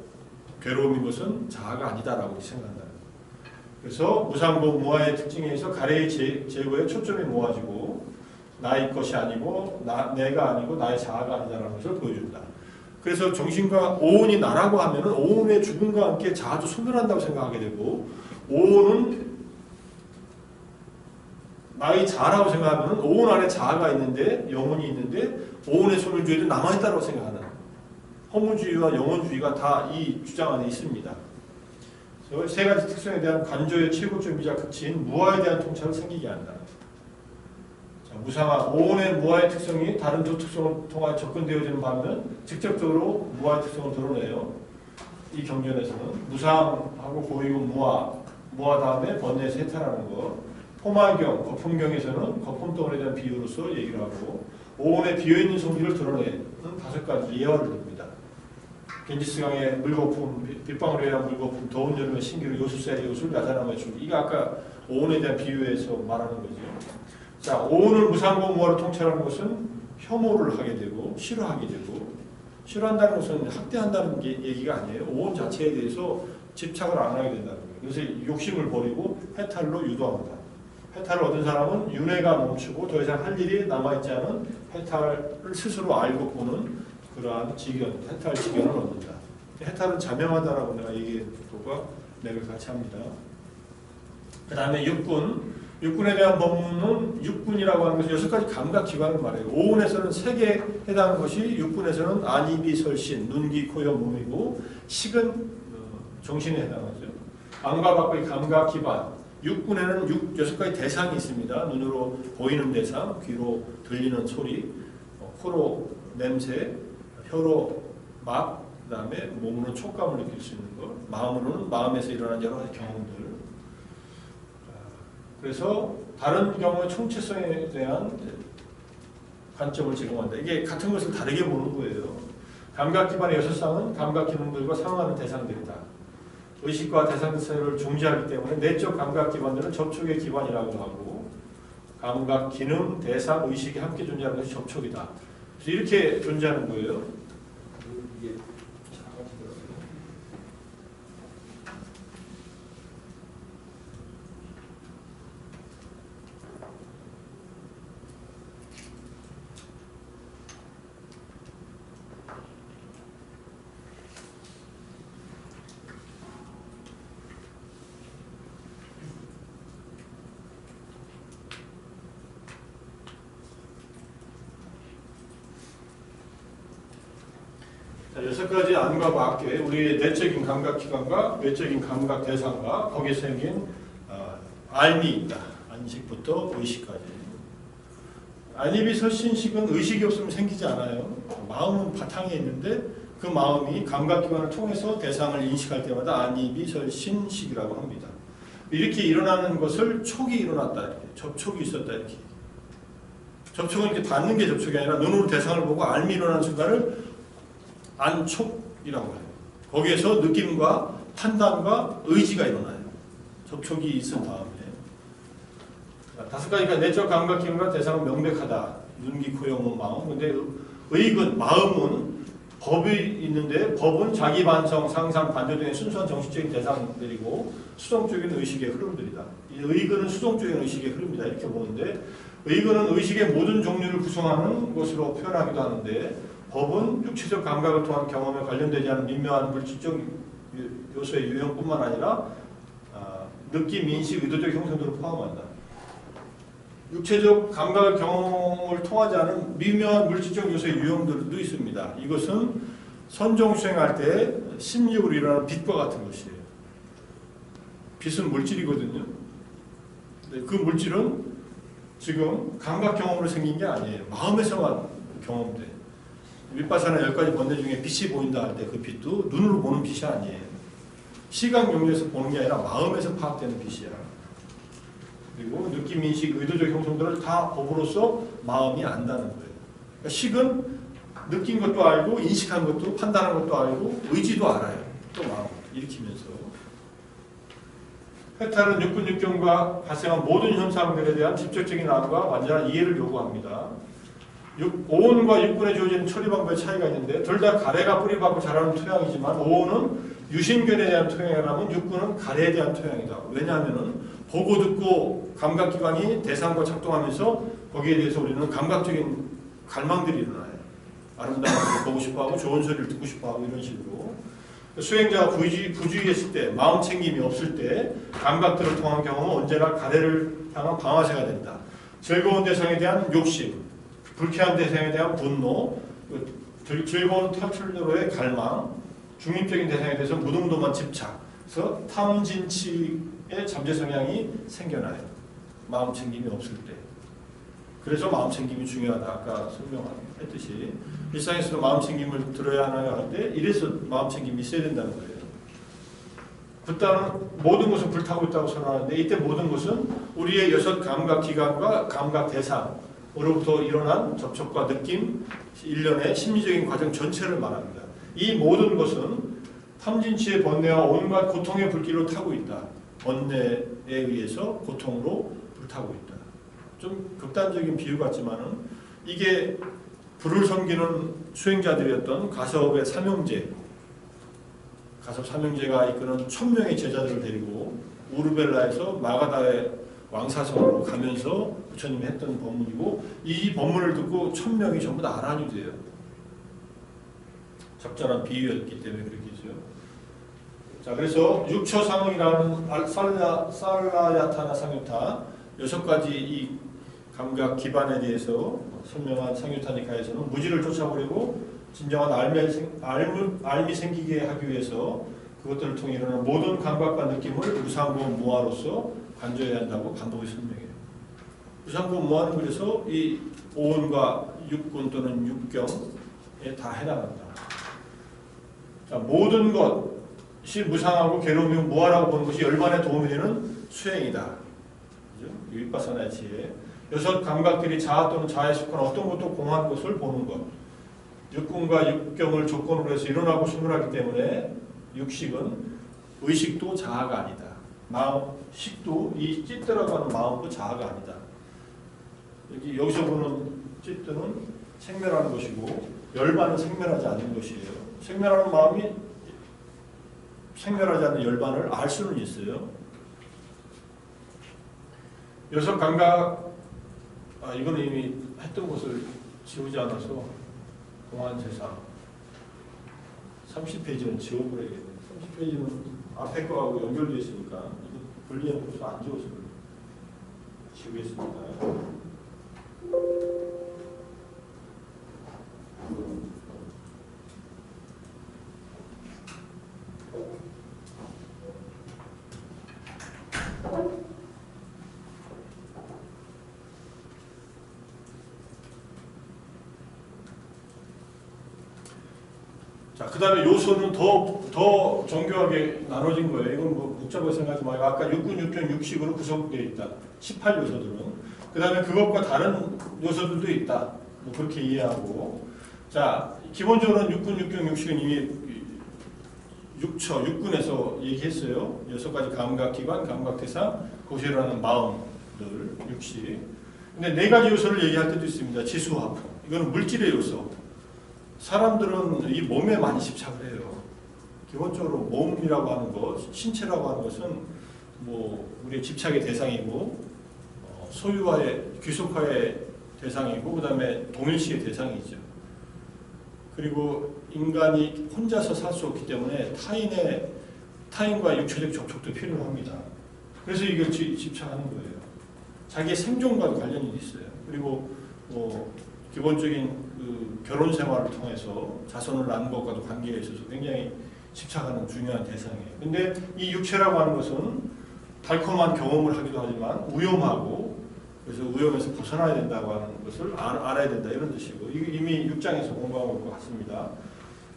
괴로움인 것은 자아가 아니다라고 생각한다. 그래서 무상고 무아의 특징에 의해서 가래의 제거에 초점이 모아지고 나의 것이 아니고 내가 아니고 나의 자아가 아니다라는 것을 보여준다. 그래서 정신과 오온이 나라고 하면은 오온의 죽음과 함께 자아도 소멸한다고 생각하게 되고 오온은 나의 자아라고 생각하면 오온 안에 자아가 있는데 영혼이 있는데 오온의 소멸주의도 남아있다고 생각하는 허무주의와 영혼주의가 다 이 주장 안에 있습니다. 그래서 세 가지 특성에 대한 관조의 최고점이자 극치인 무아에 대한 통찰을 생기게 한다. 자, 무상화, 오온의 무아의 특성이 다른 두 특성을 통해 접근되어지는 반면 직접적으로 무아의 특성을 드러내요. 이 경전에서는 무상하고 고이고 무아 다음에 번뇌에서 해탈하는 것, 포마경, 거품경에서는 거품덩어리에 대한 비유로서 얘기를 하고 오온의 비어있는 성질을 드러내는 5가지 예화를 듭니다. 겐지스강의 물거품, 빗방울에 대한 물거품, 더운 여름의 신기루, 요술사의 요술, 야자나무의 춤. 이거 아까 오온에 대한 비유에서 말하는 거죠. 자, 오온을 무상고 무아로 통찰하는 것은 혐오를 하게 되고 싫어하게 되고 싫어한다는 것은 학대한다는 얘기가 아니에요. 오온 자체에 대해서 집착을 안 하게 된다는 거예요. 그래서 욕심을 버리고 해탈로 유도합니다. 해탈을 얻은 사람은 윤회가 멈추고 더 이상 할 일이 남아있지 않은 해탈을 스스로 알고 보는 그러한 지견, 해탈 지견을 얻는다. 해탈은 자명하다라고 내가 얘기한 것과 맥을 같이 합니다. 그 다음에 육군에 대한 법문은 육군이라고 하는 것은 6가지 감각기관을 말해요. 오온에서는 3개에 해당하는 것이 육군에서는 안이비 설신, 눈기, 코여, 몸이고 식은 정신에 해당하죠. 안과 밖의 감각기관, 육군에는 6가지 대상이 있습니다. 눈으로 보이는 대상, 귀로 들리는 소리, 코로 냄새, 혀로 맛, 그 다음에 몸으로 촉감을 느낄 수 있는 것, 마음으로는 마음에서 일어난 여러 가지 경험들. 그래서 다른 경우의 총체성에 대한 관점을 제공한다. 이게 같은 것을 다르게 보는 거예요. 감각 기반의 6쌍은 감각 기능들과 상응하는 대상들이다. 의식과 대상세를 중지하기 때문에 내적 감각 기반들은 접촉의 기반이라고 하고 감각, 기능, 대상, 의식이 함께 존재하는 것이 접촉이다. 그래서 이렇게 존재하는 거예요. 이게 자, 6가지 안과 밖에 우리의 내적인 감각기관과 외적인 감각 대상과 거기에 생긴 알미 있다. 안식부터 의식까지. 안입이 설신식은 의식이 없으면 생기지 않아요. 마음은 바탕에 있는데 그 마음이 감각기관을 통해서 대상을 인식할 때마다 안입이 설신식이라고 합니다. 이렇게 일어나는 것을 촉이 일어났다. 이렇게. 접촉이 있었다. 이렇게. 접촉은 이렇게 닿는 게 접촉이 아니라 눈으로 대상을 보고 알미 일어나는 순간을 안촉이라고 해요. 거기에서 느낌과 판단과 의지가 일어나요. 접촉이 있은 다음에. 5가지가 내적 감각 기능과 대상은 명백하다. 눈기, 코, 영, 몸, 마음. 근데 의근, 마음은 법이 있는데 법은 자기 반성, 상상, 반대 등의 순수한 정신적인 대상들이고 수동적인 의식의 흐름들이다. 이 의근은 수동적인 의식의 흐름이다. 이렇게 보는데 의근은 의식의 모든 종류를 구성하는 것으로 표현하기도 하는데 법은 육체적 감각을 통한 경험에 관련되지 않은 미묘한 물질적 요소의 유형뿐만 아니라 느낌, 인식, 의도적 형성들을 포함한다. 육체적 감각을 경험을 통하지 않은 미묘한 물질적 요소의 유형들도 있습니다. 이것은 선종수행할 때 심력으로 일어나는 빛과 같은 것이에요. 빛은 물질이거든요. 그 물질은 지금 감각 경험으로 생긴 게 아니에요. 마음에서만 경험돼. 윗바사나 10가지 번뇌 중에 빛이 보인다 할 때 그 빛도 눈으로 보는 빛이 아니에요. 시각 용리에서 보는 게 아니라 마음에서 파악되는 빛이야. 그리고 느낌, 인식, 의도적 형성들을 다 법으로서 마음이 안다는 거예요. 그러니까 식은 느낀 것도 알고 인식한 것도 판단한 것도 알고 의지도 알아요. 또 마음 일으키면서. 해탈은 육군 육경과 발생한 모든 현상들에 대한 직접적인 암과 완전한 이해를 요구합니다. 오온과 육군에 주어지는 처리 방법의 차이가 있는데 둘 다 가래가 뿌리박고 자라는 토양이지만 오온은 유심견에 대한 토양이라면 육군은 가래에 대한 토양이다. 왜냐하면 보고 듣고 감각기관이 대상과 작동하면서 거기에 대해서 우리는 감각적인 갈망들이 일어나요. 아름다운 걸 보고 싶어하고 좋은 소리를 듣고 싶어하고 이런 식으로. 수행자가 부주의했을 때, 마음 챙김이 없을 때 감각들을 통한 경험은 언제나 가래를 향한 방아쇠가 된다. 즐거운 대상에 대한 욕심, 불쾌한 대상에 대한 분노, 즐거운 탈출로의 갈망, 중립적인 대상에 대해서 무덤덤한 집착, 그래서 탐진치의 잠재 성향이 생겨나요. 마음 챙김이 없을 때. 그래서 마음 챙김이 중요하다. 아까 설명했듯이 일상에서도 마음 챙김을 들어야 하나요? 하는데 이래서 마음 챙김이 있어야 된다는 거예요. 붓다는 모든 것을 불타고 있다고 선언하는데 이때 모든 것은 우리의 6 감각 기관과 감각 대상으로부터 일어난 접촉과 느낌, 일련의 심리적인 과정 전체를 말합니다. 이 모든 것은 탐진치의 번뇌와 온갖 고통의 불길로 타고 있다. 번뇌에 의해서 고통으로 불타고 있다. 좀 극단적인 비유 같지만은 이게 불을 섬기는 수행자들이었던 가섭의 삼형제, 가섭 삼형제가 이끄는 1000명의 제자들을 데리고 우르벨라에서 마가다의 왕사성으로 가면서 부처님이 했던 법문이고 이 법문을 듣고 1000명이 전부 다 아란이 돼요. 적절한 비유였기 때문에 그렇겠죠. 자, 그래서 육처상응이라는 살라야타나 상유타 6가지 이 감각 기반에 대해서 설명한 상유타니카에서는 무지를 쫓아버리고 진정한 알미 생기게 하기 위해서 그것들을 통해 일어나는 모든 감각과 느낌을 무상고 무아로서 간주해야 한다고 반복해 설명해요. 무상고 무아는 그래서 이 오온과 육군 또는 육경에 다 해당한다. 자, 모든 것이 무상하고 괴로움이고 무아라고 보는 것이 열반에 도움이 되는 수행이다. 그죠? 윗바사나의 지혜. 6 감각들이 자아 또는 자아에 속한 어떤 것도 공한 것을 보는 것. 육군과 육경을 조건으로 해서 일어나고 숨을하기 때문에 육식은 의식도 자아가 아니다. 마음, 식도 이 찌뜨라고 하는 마음도 자아가 아니다. 여기서 보는 찌뜨는 생멸하는 것이고 열반은 생멸하지 않는 것이에요. 생멸하는 마음이 생멸하지 않는 열반을 알 수는 있어요. 6 감각, 이거는 이미 했던 것을 지우지 않아서 공안 세상 30페이지는 지워버려야겠네요. 30페이지는 앞에 거하고 연결되어 있으니까 이거 분리해놓고서 안 지워서 지우겠습니다. 자, 그 다음에 요소는 더 정교하게 나눠진 거예요. 이건 뭐 복잡하게 생각하지 말고 아까 육군, 육경, 육식으로 구성되어 있다. 18요소들은. 그 다음에 그것과 다른 요소들도 있다. 뭐 그렇게 이해하고. 자, 기본적으로는 육군, 육경, 육식은 이미 육처, 육군에서 얘기했어요. 6가지 감각기관, 감각대상, 거기에 일어나는 마음들, 육식. 근데 4가지 요소를 얘기할 때도 있습니다. 지수화풍. 이거는 물질의 요소. 사람들은 이 몸에 많이 집착을 해요. 기본적으로 몸이라고 하는 것, 신체라고 하는 것은 뭐 우리의 집착의 대상이고 소유화의 귀속화의 대상이고 그 다음에 동일시의 대상이죠. 그리고 인간이 혼자서 살 수 없기 때문에 타인과 육체적 접촉도 필요합니다. 그래서 이걸 집착하는 거예요. 자기의 생존과도 관련이 있어요. 그리고 뭐 기본적인 그 결혼 생활을 통해서 자손을 낳는 것과도 관계에 있어서 굉장히 집착하는 중요한 대상이에요. 근데 이 육체라고 하는 것은 달콤한 경험을 하기도 하지만 위험하고 그래서 우영에서 벗어나야 된다고 하는 것을 알아야 된다 이런 뜻이고 이미 6장에서 공부한 것 같습니다.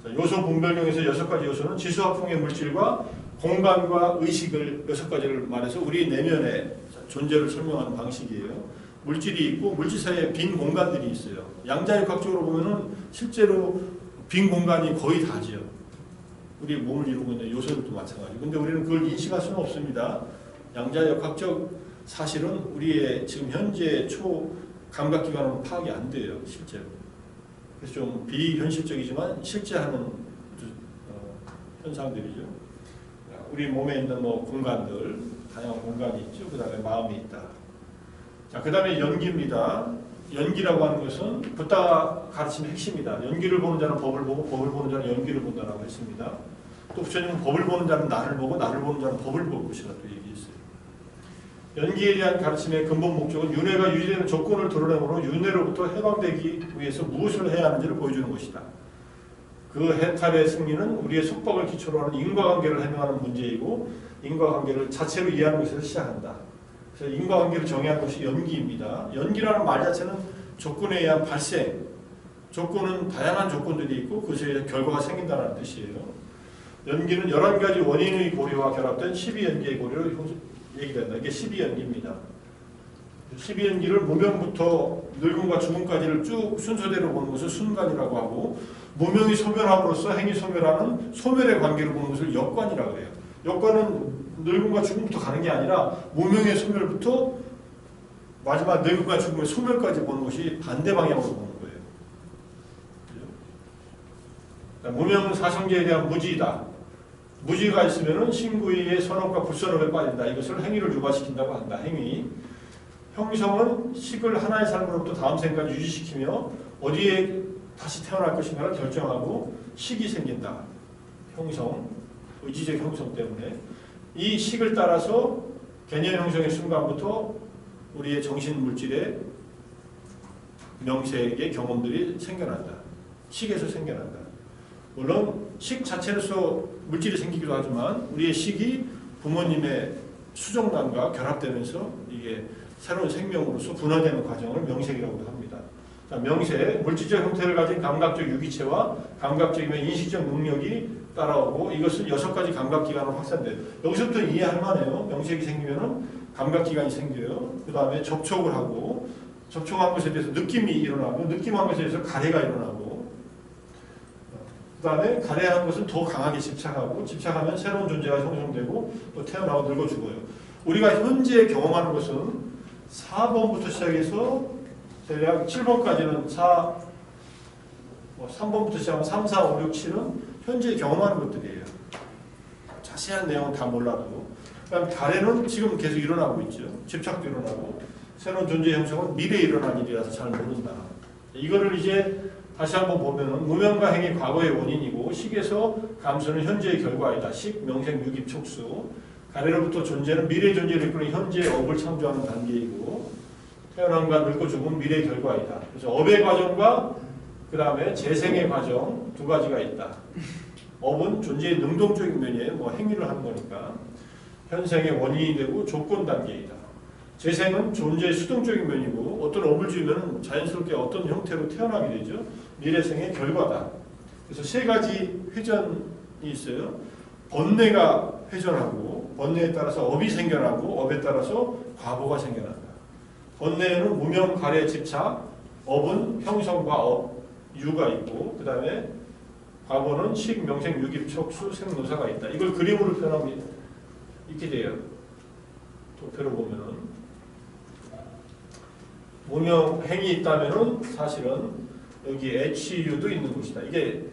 요소 분별령에서 6가지 요소는 지수화풍의 물질과 공간과 의식을 6가지를 말해서 우리 내면의 존재를 설명하는 방식이에요. 물질이 있고 물질 사이에 빈 공간들이 있어요. 양자역학적으로 보면은 실제로 빈 공간이 거의 다지요. 우리 몸을 이루고 있는 요소들도 마찬가지고. 근데 우리는 그걸 인식할 수는 없습니다. 양자역학적 사실은 우리의 지금 현재 초 감각기관은 파악이 안 돼요. 실제로. 그래서 좀 비현실적이지만 실제 하는 현상들이죠. 우리 몸에 있는 뭐 공간들, 다양한 공간이 있죠. 그 다음에 마음이 있다. 자, 그 다음에 연기입니다. 연기라고 하는 것은 붓다가 가르치는 핵심이다. 연기를 보는 자는 법을 보고 법을 보는 자는 연기를 본다라고 했습니다. 또 부처님은 법을 보는 자는 나를 보고 나를 보는 자는 법을 볼 것이라 또 얘기했어요. 연기에 대한 가르침의 근본 목적은 윤회가 유지되는 조건을 드러내므로 윤회로부터 해방되기 위해서 무엇을 해야 하는지를 보여주는 것이다. 그 해탈의 승리는 우리의 속박을 기초로 하는 인과관계를 해명하는 문제이고 인과관계를 자체로 이해하는 것에서 시작한다. 그래서 인과관계를 정의한 것이 연기입니다. 연기라는 말 자체는 조건에 의한 발생, 조건은 다양한 조건들이 있고 그것에 의해 결과가 생긴다는 뜻이에요. 연기는 11가지 원인의 고리와 결합된 12연기의 고리로 얘기된다. 이게 12연기입니다. 12연기를 무명부터 늙음과 죽음까지를 쭉 순서대로 보는 것을 순간이라고 하고 무명이 소멸함으로써 행위 소멸하는 소멸의 관계를 보는 것을 역관이라고 해요. 역관은 늙음과 죽음부터 가는 게 아니라 무명의 소멸부터 마지막 늙음과 죽음의 소멸까지 보는 것이 반대 방향으로 보는 거예요. 무명은 사성제에 대한 무지이다. 무지가 있으면 신구의의 선업과 불선업에 빠진다. 이것을 행위를 유발시킨다고 한다. 행위. 형성은 식을 하나의 삶으로부터 다음 생까지 유지시키며 어디에 다시 태어날 것인가를 결정하고 식이 생긴다. 형성, 의지적 형성 때문에 이 식을 따라서 개념 형성의 순간부터 우리의 정신 물질의 명색의 경험들이 생겨난다. 식에서 생겨난다. 물론 식 자체로서 물질이 생기기도 하지만 우리의 식이 부모님의 수정란과 결합되면서 이게 새로운 생명으로서 분화되는 과정을 명색이라고도 합니다. 자, 명색, 물질적 형태를 가진 감각적 유기체와 감각적이며 인식적 능력이 따라오고 이것은 6가지 감각기관으로 확산돼요. 여기서부터 이해할 만해요. 명색이 생기면은 감각기관이 생겨요. 그 다음에 접촉을 하고 접촉한 것에 대해서 느낌이 일어나고 느낌한 것에 대해서 가래가 일어나고 그 다음에 가래한 것은 더 강하게 집착하고 집착하면 새로운 존재가 형성되고 또 태어나고 늙어 죽어요. 우리가 현재 경험하는 것은 4번부터 시작해서 대략 7번까지는 3번부터 시작하면 3, 4, 5, 6, 7은 현재 경험하는 것들이에요. 자세한 내용은 다 몰라도. 그다음 가래는 지금 계속 일어나고 있죠. 집착도 일어나고 새로운 존재 형성은 미래에 일어날 일이라서 잘 모른다. 이거를 이제 다시 한번 보면은 무명과 행위 과거의 원인이고 식에서 감수는 현재의 결과이다. 식, 명색, 유기, 촉수. 가래로부터 존재는 미래 존재를 이끄는 현재의 업을 창조하는 단계이고 태어남과 늙고 죽은 미래의 결과이다. 그래서 업의 과정과 그 다음에 재생의 과정 2가지가 있다. 업은 존재의 능동적인 면이에요. 뭐 행위를 하는 거니까. 현생의 원인이 되고 조건 단계이다. 재생은 존재의 수동적인 면이고 어떤 업을 지으면 자연스럽게 어떤 형태로 태어나게 되죠. 미래생의 결과다. 그래서 3가지 회전이 있어요. 번뇌가 회전하고 번뇌에 따라서 업이 생겨나고 업에 따라서 과보가 생겨난다. 번뇌는 무명, 가래, 집착, 업은 형성과 업, 유가 있고 그 다음에 과보는 식, 명색, 유기, 촉수, 생노사가 있다. 이걸 그림으로 표현하면 이렇게 돼요. 도표로 보면은 무명, 행이 있다면은 사실은 여기 HU도 있는 곳이다. 이게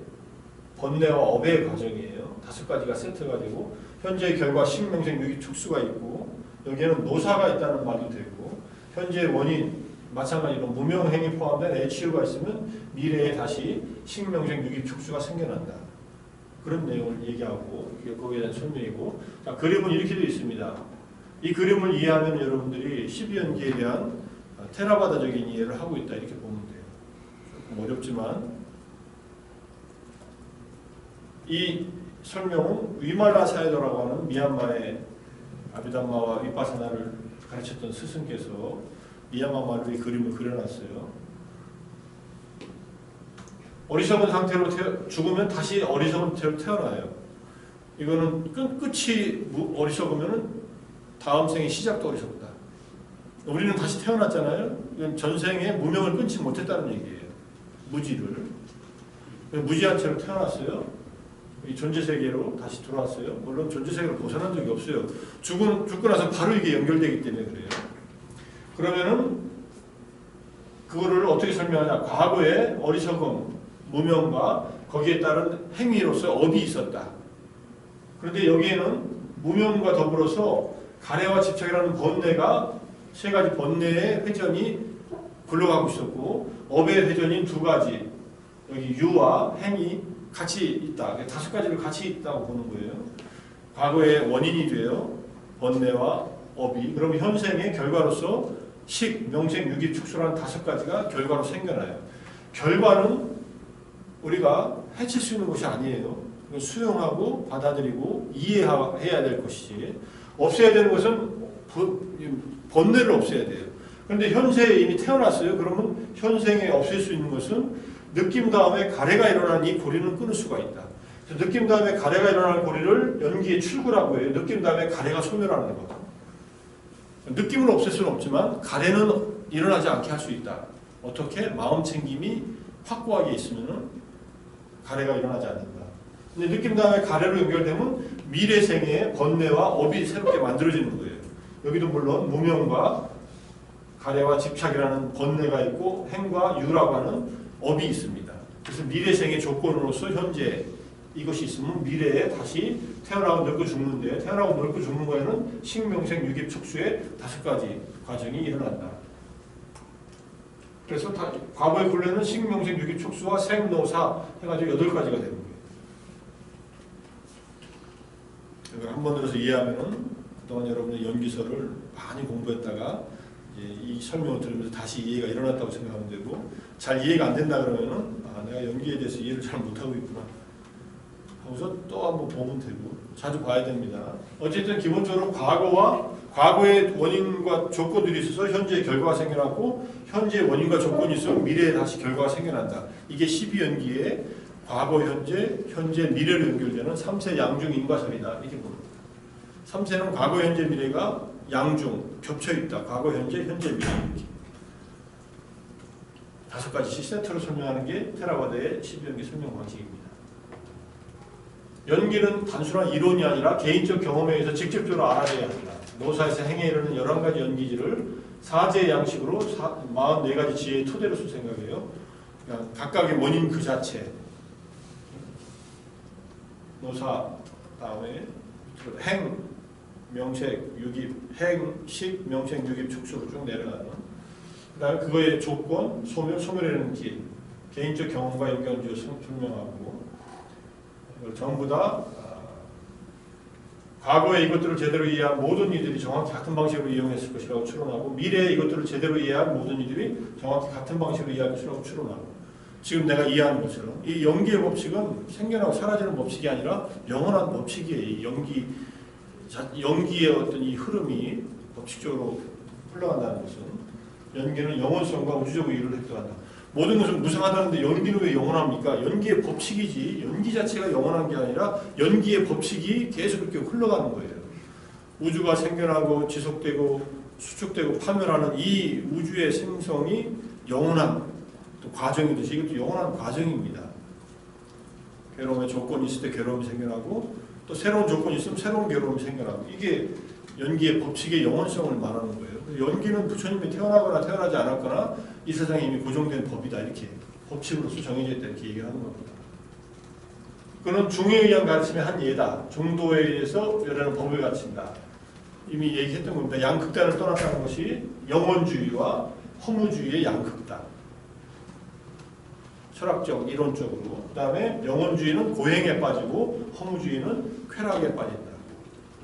번뇌와 업의 과정이에요. 5가지가 세트가 되고 현재의 결과 식, 명색, 유기, 촉수가 있고 여기에는 노사가 있다는 말도 되고 현재의 원인 마찬가지로 무명, 행이 포함된 HU가 있으면 미래에 다시 식, 명색, 유기, 촉수가 생겨난다. 그런 내용을 얘기하고 이게 거기에 대한 설명이고 자, 그림은 이렇게 되어 있습니다. 이 그림을 이해하면 여러분들이 12연기에 대한 테라바다적인 이해를 하고 있다 이렇게 보면 돼요. 조금 어렵지만 이 설명은 위말라 사이더라고 하는 미얀마의 아비담마와 위파사나를 가르쳤던 스승께서 미야마마루의 그림을 그려놨어요. 어리석은 상태로 죽으면 다시 어리석은 상태로 태어나요. 이거는 끝이 어리석으면 다음 생의 시작도 어리석다. 우리는 다시 태어났잖아요. 이건 전생에 무명을 끊지 못했다는 얘기예요. 무지를. 무지한 채로 태어났어요. 이 존재세계로 다시 들어왔어요. 물론 존재세계로 벗어난 적이 없어요. 죽고 나서 바로 이게 연결되기 때문에 그래요. 그러면은 그거를 어떻게 설명하냐. 과거에 어리석음, 무명과 거기에 따른 행위로서 업이 있었다. 그런데 여기에는 무명과 더불어서 가래와 집착이라는 번뇌가 세 가지 번뇌의 회전이 굴러가고 있었고 업의 회전인 두 가지 여기 유와 행이 같이 있다. 다섯 가지를 같이 있다고 보는 거예요. 과거의 원인이 돼요. 번뇌와 업이. 그러면 현생의 결과로서 식, 명생, 유기, 축소라는 다섯 가지가 결과로 생겨나요. 결과는 우리가 해칠 수 있는 것이 아니에요. 수용하고 받아들이고 이해해야 될 것이지. 없애야 되는 것은 번뇌를 없애야 돼요. 그런데 현세에 이미 태어났어요. 그러면 현생에 없앨 수 있는 것은 느낌 다음에 가래가 일어난 이 고리는 끊을 수가 있다. 그래서 느낌 다음에 가래가 일어나는 고리를 연기의 출구라고 해요. 느낌 다음에 가래가 소멸하는 것. 느낌을 없앨 수는 없지만 가래는 일어나지 않게 할 수 있다. 어떻게? 마음 챙김이 확고하게 있으면 가래가 일어나지 않는다. 근데 느낌 다음에 가래로 연결되면 미래생의 번뇌와 업이 새롭게 만들어지는 거예요. 여기도 물론 무명과 가래와 집착이라는 번뇌가 있고 행과 유라고 하는 업이 있습니다. 그래서 미래생의 조건으로서 현재 이것이 있으면 미래에 다시 태어나고 늙고 죽는데 태어나고 늙고 죽는 거에는 식명생 유기 촉수의 다섯 가지 과정이 일어난다. 그래서 과거의 굴레는 식명생 유기 촉수와 생노사 해가지고 8가지가 되는 거예요. 한 번 들어서 이해하면은 그동안 여러분의 연기서를 많이 공부했다가 이 설명을 들으면서 다시 이해가 일어났다고 생각하면 되고 잘 이해가 안 된다 그러면은 내가 연기에 대해서 이해를 잘 못하고 있구나 하고서 또 한번 보면 되고 자주 봐야 됩니다. 어쨌든 기본적으로 과거의 원인과 조건들이 있어서 현재의 결과가 생겨났고 현재의 원인과 조건이 있으면 미래에 다시 결과가 생겨난다. 이게 12연기의 과거, 현재, 미래로 연결되는 3세 양중 인과설이다. 이렇게 봅니다. 3세는 과거, 현재, 미래가 양중 겹쳐있다. 과거, 현재, 미래 이렇게. 5가지씩 세트로 설명하는 게 테라와드의 12연기 설명 방식입니다. 연기는 단순한 이론이 아니라 개인적 경험에 의해서 직접적으로 알아내야 한다. 노사에서 행해 이르는 11가지 연기지를 사제의 양식으로 44가지 지혜의 토대로 쓸 생각이에요. 그러니까 각각의 원인 그 자체. 노사, 다음에 행, 명색, 유깁, 행, 식, 명색, 유깁, 축수로 쭉 내려가는. 그 다음에 그거의 조건, 소멸이라는 길, 개인적 경험과 연결지어 설명하고 이걸 전부 다 과거에 이것들을 제대로 이해한 모든 이들이 정확히 같은 방식으로 이용했을 것이라고 추론하고 미래에 이것들을 제대로 이해한 모든 이들이 정확히 같은 방식으로 이해할 것이라고 추론하고 지금 내가 이해하는 것처럼 이 연기의 법칙은 생겨나고 사라지는 법칙이 아니라 영원한 법칙이에요. 이 연기의 어떤 이 흐름이 법칙적으로 흘러간다는 것은 연기는 영원성과 우주적 의의를 획득한다. 모든 것은 무상하다는데 연기는 왜 영원합니까? 연기의 법칙이지 연기 자체가 영원한 게 아니라 연기의 법칙이 계속 그렇게 흘러가는 거예요. 우주가 생겨나고 지속되고 수축되고 파멸하는 이 우주의 생성이 영원한 또 과정이듯이 이것도 영원한 과정입니다. 괴로움의 조건이 있을 때 괴로움이 생겨나고 또 새로운 조건이 있으면 새로운 괴로움이 생겨나고 이게 연기의 법칙의 영원성을 말하는 거예요. 연기는 부처님이 태어나거나 태어나지 않았거나 이 세상에 이미 고정된 법이다 이렇게 법칙으로서 정해져 있다 이렇게 얘기하는 겁니다. 그는 중에 의한 가르침의 한 예다. 중도에 의해서 여러분 법을 갖춘다. 이미 얘기했던 겁니다. 양극단을 떠났다는 것이 영원주의와 허무주의의 양극단. 철학적, 이론적으로. 그 다음에 영원주의는 고행에 빠지고 허무주의는 쾌락에 빠진다.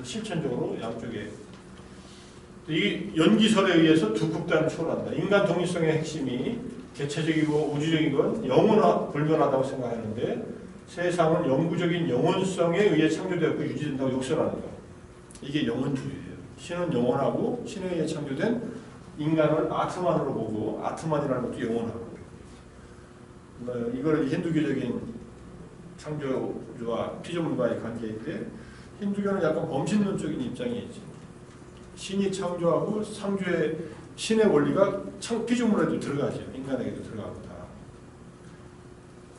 실천적으로 양쪽에. 이 연기설에 의해서 두 극단을 초월한다. 인간 독립성의 핵심이 개체적이고 우주적이건 영원불변하다고 생각하는데 세상은 영구적인 영원성에 의해 창조되었고 유지된다고 욕설하는 것. 이게 영원주의예요. 신은 영원하고 신에 의해 창조된 인간을 아트만으로 보고 아트만이라는 것도 영원하고 이걸 힌두교적인 창조주와 피조물과의 관계인데 힌두교는 약간 범신론적인 입장이 있죠. 신이 창조하고 창조의 신의 원리가 피조물에도 들어가죠. 인간에게도 들어가고 다.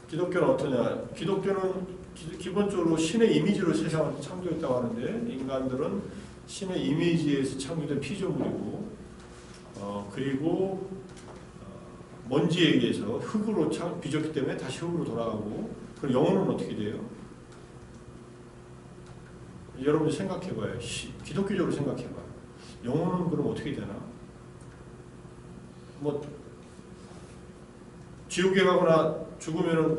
기독교는 어떠냐? 기독교는 기본적으로 신의 이미지로 세상을 창조했다고 하는데 인간들은 신의 이미지에서 창조된 피조물이고 그리고 먼지에 의해서 흙으로 빚었기 때문에 다시 흙으로 돌아가고 그럼 영혼은 어떻게 돼요? 여러분이 생각해봐요. 기독교적으로 생각해봐요. 영혼은 그럼 어떻게 되나? 뭐 지옥에 가거나 죽으면은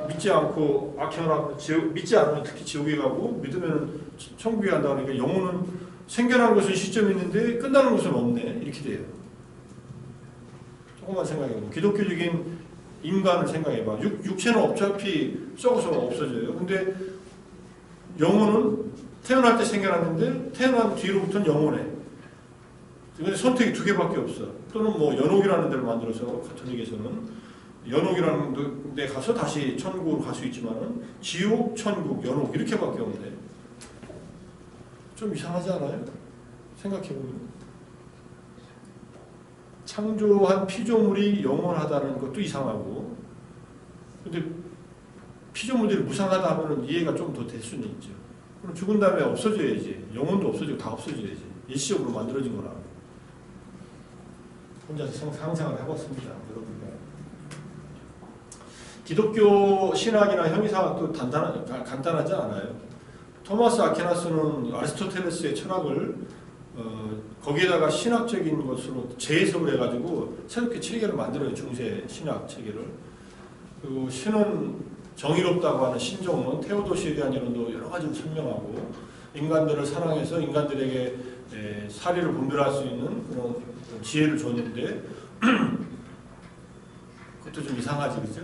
믿지 않고 악행을 믿지 않으면 특히 지옥에 가고 믿으면 천국에 간다 그러니까 영혼은 생겨난 것은 시점이 있는데 끝나는 것은 없네 이렇게 돼요. 조금만 생각해봐. 기독교적인 인간을 생각해봐. 육체는 어차피 썩어서 없어져요. 근데 영혼은 태어날 때 생겨났는데 태어난 뒤로부터는 영혼해. 근데 선택이 두 개밖에 없어. 또는 뭐 연옥이라는 데를 만들어서 가톨릭에서는 연옥이라는 데 가서 다시 천국으로 갈 수 있지만은 지옥, 천국, 연옥 이렇게밖에 없네. 좀 이상하지 않아요? 생각해보면 창조한 피조물이 영원하다는 것도 이상하고 근데 피조물들이 무상하다 하면 이해가 좀 더 될 수는 있죠. 그럼 죽은 다음에 없어져야지. 영혼도 없어지고 다 없어져야지. 일시적으로 만들어진 거라. 혼자서 상상을 해봤습니다. 여러분과. 기독교 신학이나 형이상학도 간단하지 않아요. 토마스 아퀴나스는 아리스토텔레스의 철학을 거기에다가 신학적인 것으로 재해석을 해가지고 새롭게 체계를 만들어요. 중세 신학 체계를. 그리고 신은 정의롭다고 하는 신정론, 테오도시에 대한 이론도 여러 가지로 설명하고 인간들을 사랑해서 인간들에게 사리를 분별할 수 있는 그런 지혜를 줬는데 그것도 좀 이상하지, 그죠?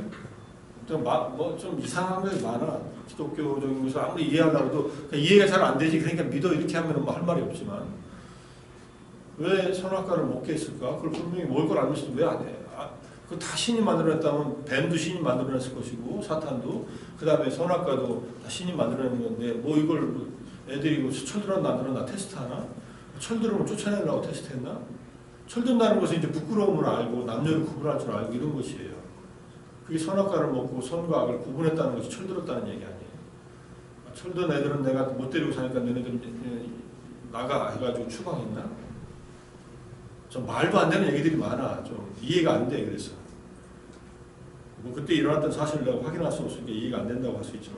좀 이상한 게 많아. 기독교적인 것을 아무리 이해하려고 해도 이해가 잘 안 되지. 그러니까 믿어 이렇게 하면 할 말이 없지만 왜 선악과를 먹게 했을까? 그걸 분명히 먹을 걸 알면서도 왜 안 해? 그 다 신이 만들어냈다면 뱀도 신이 만들어냈을 것이고 사탄도 그 다음에 선악과도 다 신이 만들어낸 건데 뭐 이걸 애들이 철들었나 안 들었나 테스트하나? 철들으면 쫓아내려고 테스트했나? 철든다는 것은 이제 부끄러움을 알고 남녀를 구분할 줄 알고 이런 것이에요. 그게 선악과를 먹고 선과 악을 구분했다는 것이 철들었다는 얘기 아니에요. 철든 애들은 내가 못 데리고 사니까 너네들은 나가 해가지고 추방했나? 좀 말도 안 되는 얘기들이 많아. 좀 이해가 안 돼. 그래서 뭐 그때 일어났던 사실을 내가 확인할 수 없으니까 이해가 안 된다고 할 수 있지만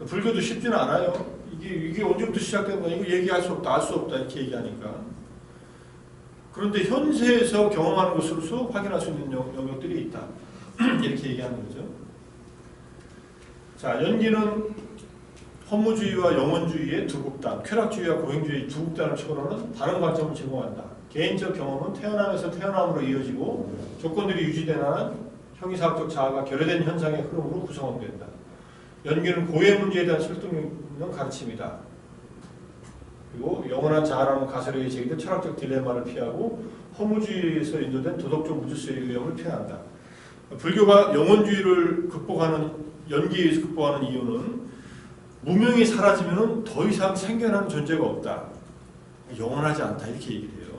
불교도 쉽지는 않아요. 이게 언제부터 시작된 거야? 이거 얘기할 수 없다, 알 수 없다 이렇게 얘기하니까. 그런데 현세에서 경험하는 것으로서 확인할 수 있는 영역들이 있다. 이렇게 얘기하는 거죠. 자, 연기는 허무주의와 영원주의의 두 극단, 쾌락주의와 고행주의 두 극단을 초월하는 다른 관점을 제공한다. 개인적 경험은 태어남에서 태어남으로 이어지고 조건들이 유지되는 한 형이사학적 자아가 결여된 현상의 흐름으로 구성된다. 연기는 고해 문제에 대한 설득력 가르침이다. 그리고 영원한 자아라는 가설에 제기된 철학적 딜레마를 피하고 허무주의에서 인도된 도덕적 무질서의 위험을 피한다. 불교가 영원주의를 극복하는 연기에서 극복하는 이유는 무명이 사라지면 더 이상 생겨나는 존재가 없다. 영원하지 않다 이렇게 얘기를 해요.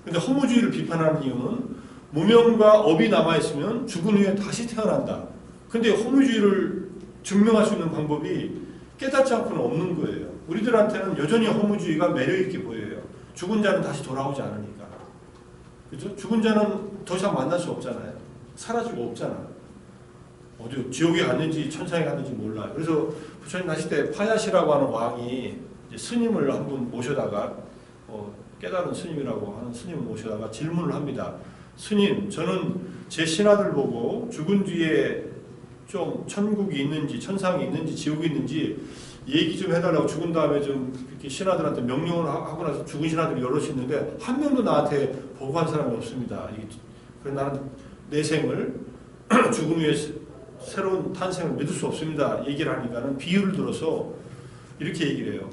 근데 허무주의를 비판하는 이유는 무명과 업이 남아있으면 죽은 후에 다시 태어난다. 근데 허무주의를 증명할 수 있는 방법이 깨닫지 않고는 없는 거예요. 우리들한테는 여전히 허무주의가 매력있게 보여요. 죽은 자는 다시 돌아오지 않으니까. 그죠? 죽은 자는 더 이상 만날 수 없잖아요. 사라지고 없잖아. 어디 지옥에 갔는지 천상에 갔는지 몰라요. 그래서 부처님 하실 때 파야시라고 하는 왕이 이제 스님을 한 분 모셔다가 깨달은 스님이라고 하는 스님을 모셔다가 질문을 합니다. 스님, 저는 제 신하들 보고 죽은 뒤에 좀 천국이 있는지 천상이 있는지 지옥이 있는지 얘기 좀 해달라고 죽은 다음에 좀 이렇게 신하들한테 명령을 하고 나서 죽은 신하들이 여럿이 있는데 한 명도 나한테 보고한 사람이 없습니다. 그래서 나는 내 생을 죽은 후에 새로운 탄생을 믿을 수 없습니다. 얘기를 하니까는 비유를 들어서 이렇게 얘기를 해요.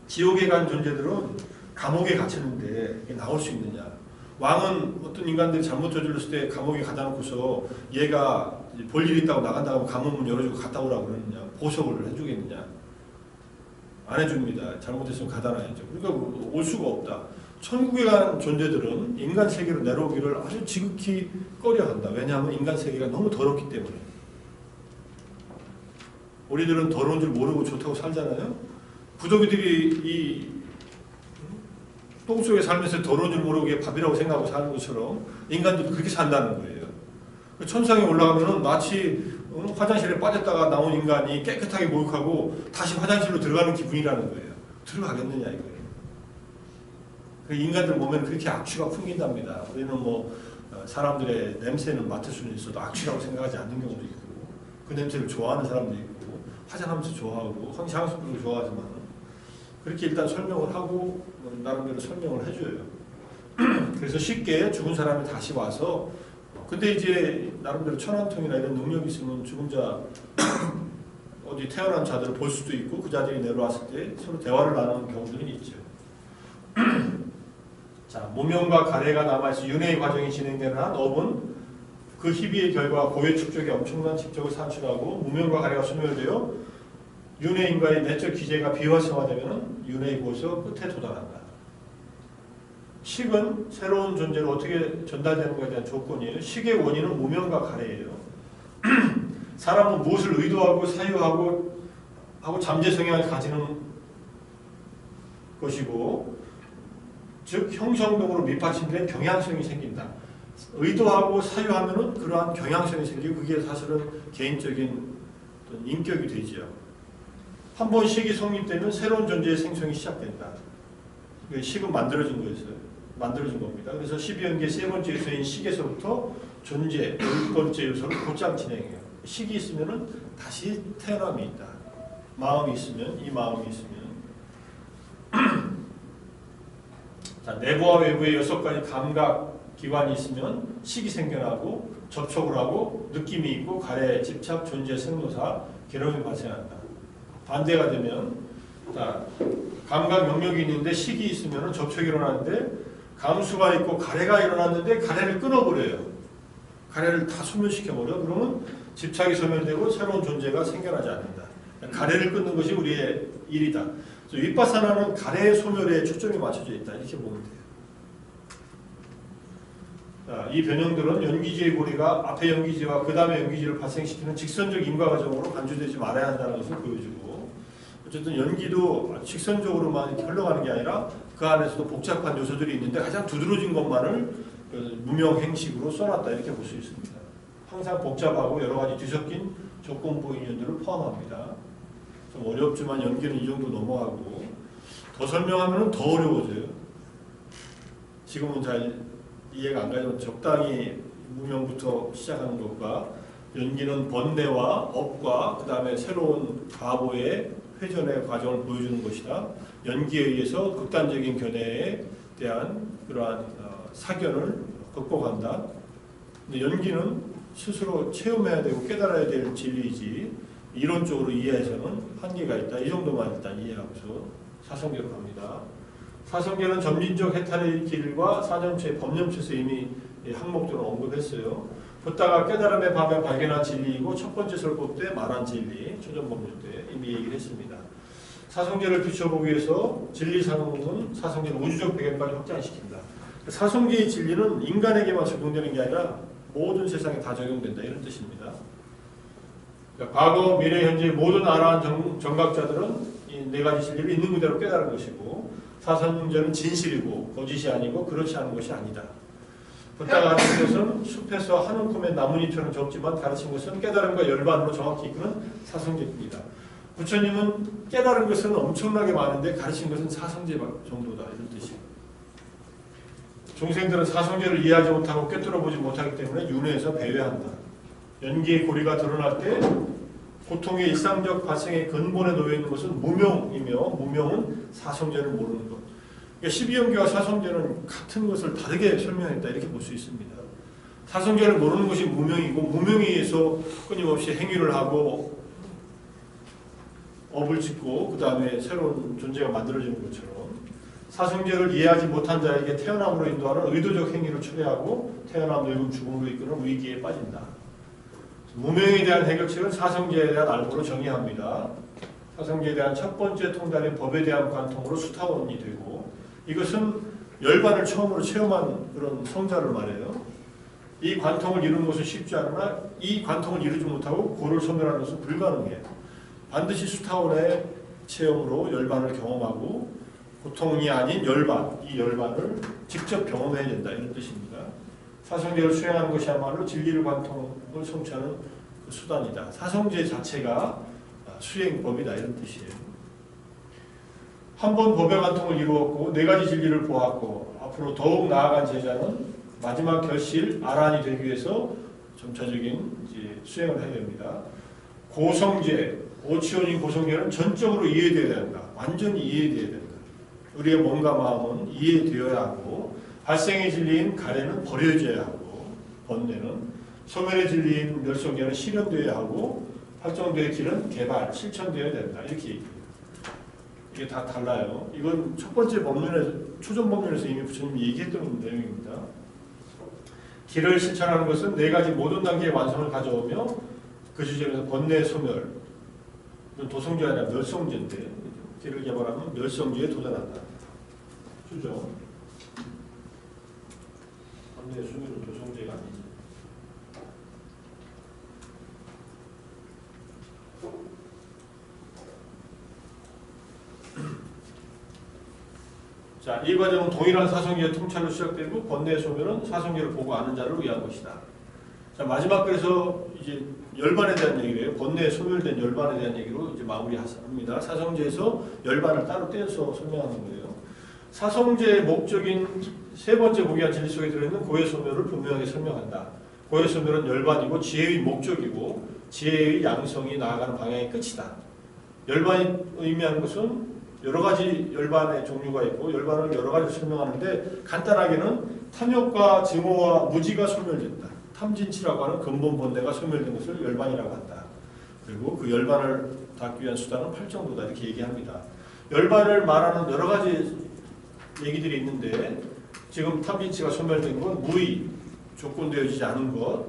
지옥에 간 존재들은 감옥에 갇히는데 이게 나올 수 있느냐? 왕은 어떤 인간들이 잘못 저질렀을 때 감옥에 가다 놓고서 얘가 볼 일이 있다고 나간다고 하면 감옥문 열어주고 갔다 오라고 그러느냐? 보석을 해주겠느냐? 안 해줍니다. 잘못했으면 가다 놔야죠. 그러니까 올 수가 없다. 천국에 간 존재들은 인간 세계로 내려오기를 아주 지극히 꺼려한다. 왜냐하면 인간 세계가 너무 더럽기 때문에. 우리들은 더러운 줄 모르고 좋다고 살잖아요. 부더기들이 이 똥속에 살면서 더러운 줄 모르고 밥이라고 생각하고 사는 것처럼 인간들도 그렇게 산다는 거예요. 천상에 올라가면은 마치 화장실에 빠졌다가 나온 인간이 깨끗하게 목욕하고 다시 화장실로 들어가는 기분이라는 거예요. 들어가겠느냐 이거예요. 인간들 보면 그렇게 악취가 풍긴답니다. 우리는 뭐 사람들의 냄새는 맡을 수는 있어도 악취라고 생각하지 않는 경우도 있고 그 냄새를 좋아하는 사람도 있고 화장하면서 좋아하고 향수병을 좋아하지만 그렇게 일단 설명을 하고 나름대로 설명을 해줘요. 그래서 쉽게 죽은 사람이 다시 와서 근데 이제 나름대로 천안통이나 이런 능력이 있으면 죽은 자 어디 태어난 자들을 볼 수도 있고 그 자들이 내려왔을 때 서로 대화를 나누는 경우들이 있죠. 자, 무명과 가래가 남아있어 윤회의 과정이 진행되는 한 업은 그 희비의 결과 고해 축적에 엄청난 직적을 산출하고 무명과 가래가 소멸되어 윤회인과의 내적 기제가 비활성화되면 윤회의 고에서 끝에 도달한다. 식은 새로운 존재로 어떻게 전달되는 것에 대한 조건이에요. 식의 원인은 무명과 가래예요. 사람은 무엇을 의도하고 사유하고 잠재 성향을 가지는 것이고 즉 형성동으로 밑받침된 경향성이 생긴다. 의도하고 사유하면은 그러한 경향성이 생기고 그게 사실은 개인적인 어떤 인격이 되죠. 한 번 식이 성립되면 새로운 존재의 생성이 시작된다. 식은 만들어진 거였어요. 만들어진 겁니다. 그래서 12연계 세 번째 요소인 식에서부터 존재, 10번째 요소를 곧장 진행해요. 식이 있으면은 다시 태어남이 있다. 마음이 있으면, 이 마음이 있으면. 자, 내부와 외부의 6가지 감각 기관이 있으면 식이 생겨나고 접촉을 하고 느낌이 있고 가래, 집착, 존재, 생로사, 괴로움이 발생한다. 반대가 되면 자, 감각 영역이 있는데 식이 있으면 접촉이 일어나는데 감수가 있고 가래가 일어났는데 가래를 끊어버려요. 가래를 다 소멸시켜버려. 그러면 집착이 소멸되고 새로운 존재가 생겨나지 않는다. 가래를 끊는 것이 우리의 일이다. 윗바사나는 가래의 소멸에 초점이 맞춰져 있다. 이렇게 보면 돼요. 자, 이 변형들은 연기지의 고리가 앞에 연기지와 그 다음에 연기지를 발생시키는 직선적 인과 과정으로 간주되지 말아야 한다는 것을 보여주고 어쨌든 연기도 직선적으로만 흘러가는 게 아니라 그 안에서도 복잡한 요소들이 있는데 가장 두드러진 것만을 무명행식으로 써놨다 이렇게 볼 수 있습니다. 항상 복잡하고 여러 가지 뒤섞인 조건부 인연들을 포함합니다. 좀 어렵지만 연기는 이 정도 넘어가고 더 설명하면 더 어려워져요. 지금은 잘 이해가 안 가지만 적당히 무명부터 시작하는 것과 연기는 번뇌와 업과 그 다음에 새로운 과보의 회전의 과정을 보여주는 것이다. 연기에 의해서 극단적인 견해에 대한 그러한 사견을 극복한다. 근데 연기는 스스로 체험해야 되고 깨달아야 될 진리이지 이론적으로 이해해서는 한계가 있다. 이 정도만 일단 이해하고서 사성계로 갑니다. 사성계는 점진적 해탈의 길과 사념체, 법념체에서 이미 항목들을 언급했어요. 붓다가 깨달음의 밤에 발견한 진리이고 첫 번째 설법 때 말한 진리, 초전법률 때 이미 얘기를 했습니다. 사성계를 비춰보기 위해서 진리상은 사성계는 우주적 배경까지 확장시킨다. 사성계의 진리는 인간에게만 적용되는 게 아니라 모든 세상에 다 적용된다 이런 뜻입니다. 그러니까 과거, 미래, 현재 모든 아라한 정각자들은 이 네 가지 진리를 있는 그대로 깨달은 것이고 사성계는 진실이고 거짓이 아니고 그렇지 않은 것이 아니다. 붓다가 가르친 것은 숲에서 한 움큼의 나뭇잎처럼 적지만 가르친 것은 깨달음과 열반으로 정확히 이끄는 사성계입니다. 부처님은 깨달은 것은 엄청나게 많은데 가르친 것은 사성제 정도다 이런 뜻이에요. 중생들은 사성제를 이해하지 못하고 꿰뚫어보지 못하기 때문에 윤회에서 배회한다. 연기의 고리가 드러날 때 고통의 일상적 발생의 근본에 놓여있는 것은 무명이며 무명은 사성제를 모르는 것. 그러니까 12연계와 사성제는 같은 것을 다르게 설명했다 이렇게 볼 수 있습니다. 사성제를 모르는 것이 무명이고 무명에 의해서 끊임없이 행위를 하고 업을 짓고 그 다음에 새로운 존재가 만들어지는 것처럼 사성제를 이해하지 못한 자에게 태어남으로 인도하는 의도적 행위를 초래하고 태어남 늙음 죽음으로 이끄는 위기에 빠진다. 무명에 대한 해결책은 사성제에 대한 알고로 정의합니다. 사성제에 대한 첫 번째 통달인 법에 대한 관통으로 수타원이 되고, 이것은 열반을 처음으로 체험한 그런 성자를 말해요. 이 관통을 이루는 것은 쉽지 않으나 이 관통을 이루지 못하고 고를 소멸하는 것은 불가능해요. 반드시 수타원의 체험으로 열반을 경험하고 고통이 아닌 열반, 이 열반을 직접 경험해야 된다, 이런 뜻입니다. 사성제를 수행하는 것이야말로 진리를 관통을 성취하는 그 수단이다. 사성제 자체가 수행법이다, 이런 뜻이에요. 한 번 법의 관통을 이루었고 네 가지 진리를 보았고 앞으로 더욱 나아간 제자는 마지막 결실 아란이 되기 위해서 점차적인 이제 수행을 해야 됩니다. 고성제, 오치원인 고성제는 전적으로 이해되어야 된다. 완전히 이해되어야 된다. 우리의 몸과 마음은 이해되어야 하고, 발생의 진리인 가래는 버려져야 하고, 번뇌는 소멸의 진리인 멸성제는 실현되어야 하고, 활성도의 길은 개발, 실천되어야 된다. 이렇게 얘기해요. 이게 다 달라요. 이건 첫 번째 법문에서, 초전 법문에서 이미 부처님이 얘기했던 내용입니다. 길을 실천하는 것은 네 가지 모든 단계의 완성을 가져오며 그 주제에서 번뇌 소멸, 도성제가 아니라 멸성제인데 길을 개발하면 멸성제에 도전한다. 그죠? 번뇌 소멸은 도성제가 아니지. 자, 이 과정은 동일한 사성제의 통찰로 시작되고 번뇌 소멸은 사성제를 보고 아는 자를 위한 것이다. 자, 마지막 그래서 이제 열반에 대한 얘기를 해요. 번뇌 소멸된 열반에 대한 얘기로 이제 마무리합니다. 사성제에서 열반을 따로 떼서 설명하는 거예요. 사성제의 목적인 세 번째 무기한 진리 속에 들어있는 고해 소멸을 분명하게 설명한다. 고해 소멸은 열반이고 지혜의 목적이고 지혜의 양성이 나아가는 방향의 끝이다. 열반이 의미하는 것은 여러 가지 열반의 종류가 있고 열반을 여러 가지 설명하는데 간단하게는 탐욕과 증오와 무지가 소멸된다. 탐진치라고 하는 근본 번뇌가 소멸된 것을 열반이라고 한다. 그리고 그 열반을 닦기 위한 수단은 팔정도다, 이렇게 얘기합니다. 열반을 말하는 여러 가지 얘기들이 있는데 지금 탐진치가 소멸된 건 무의, 조건되어지지 않은 것,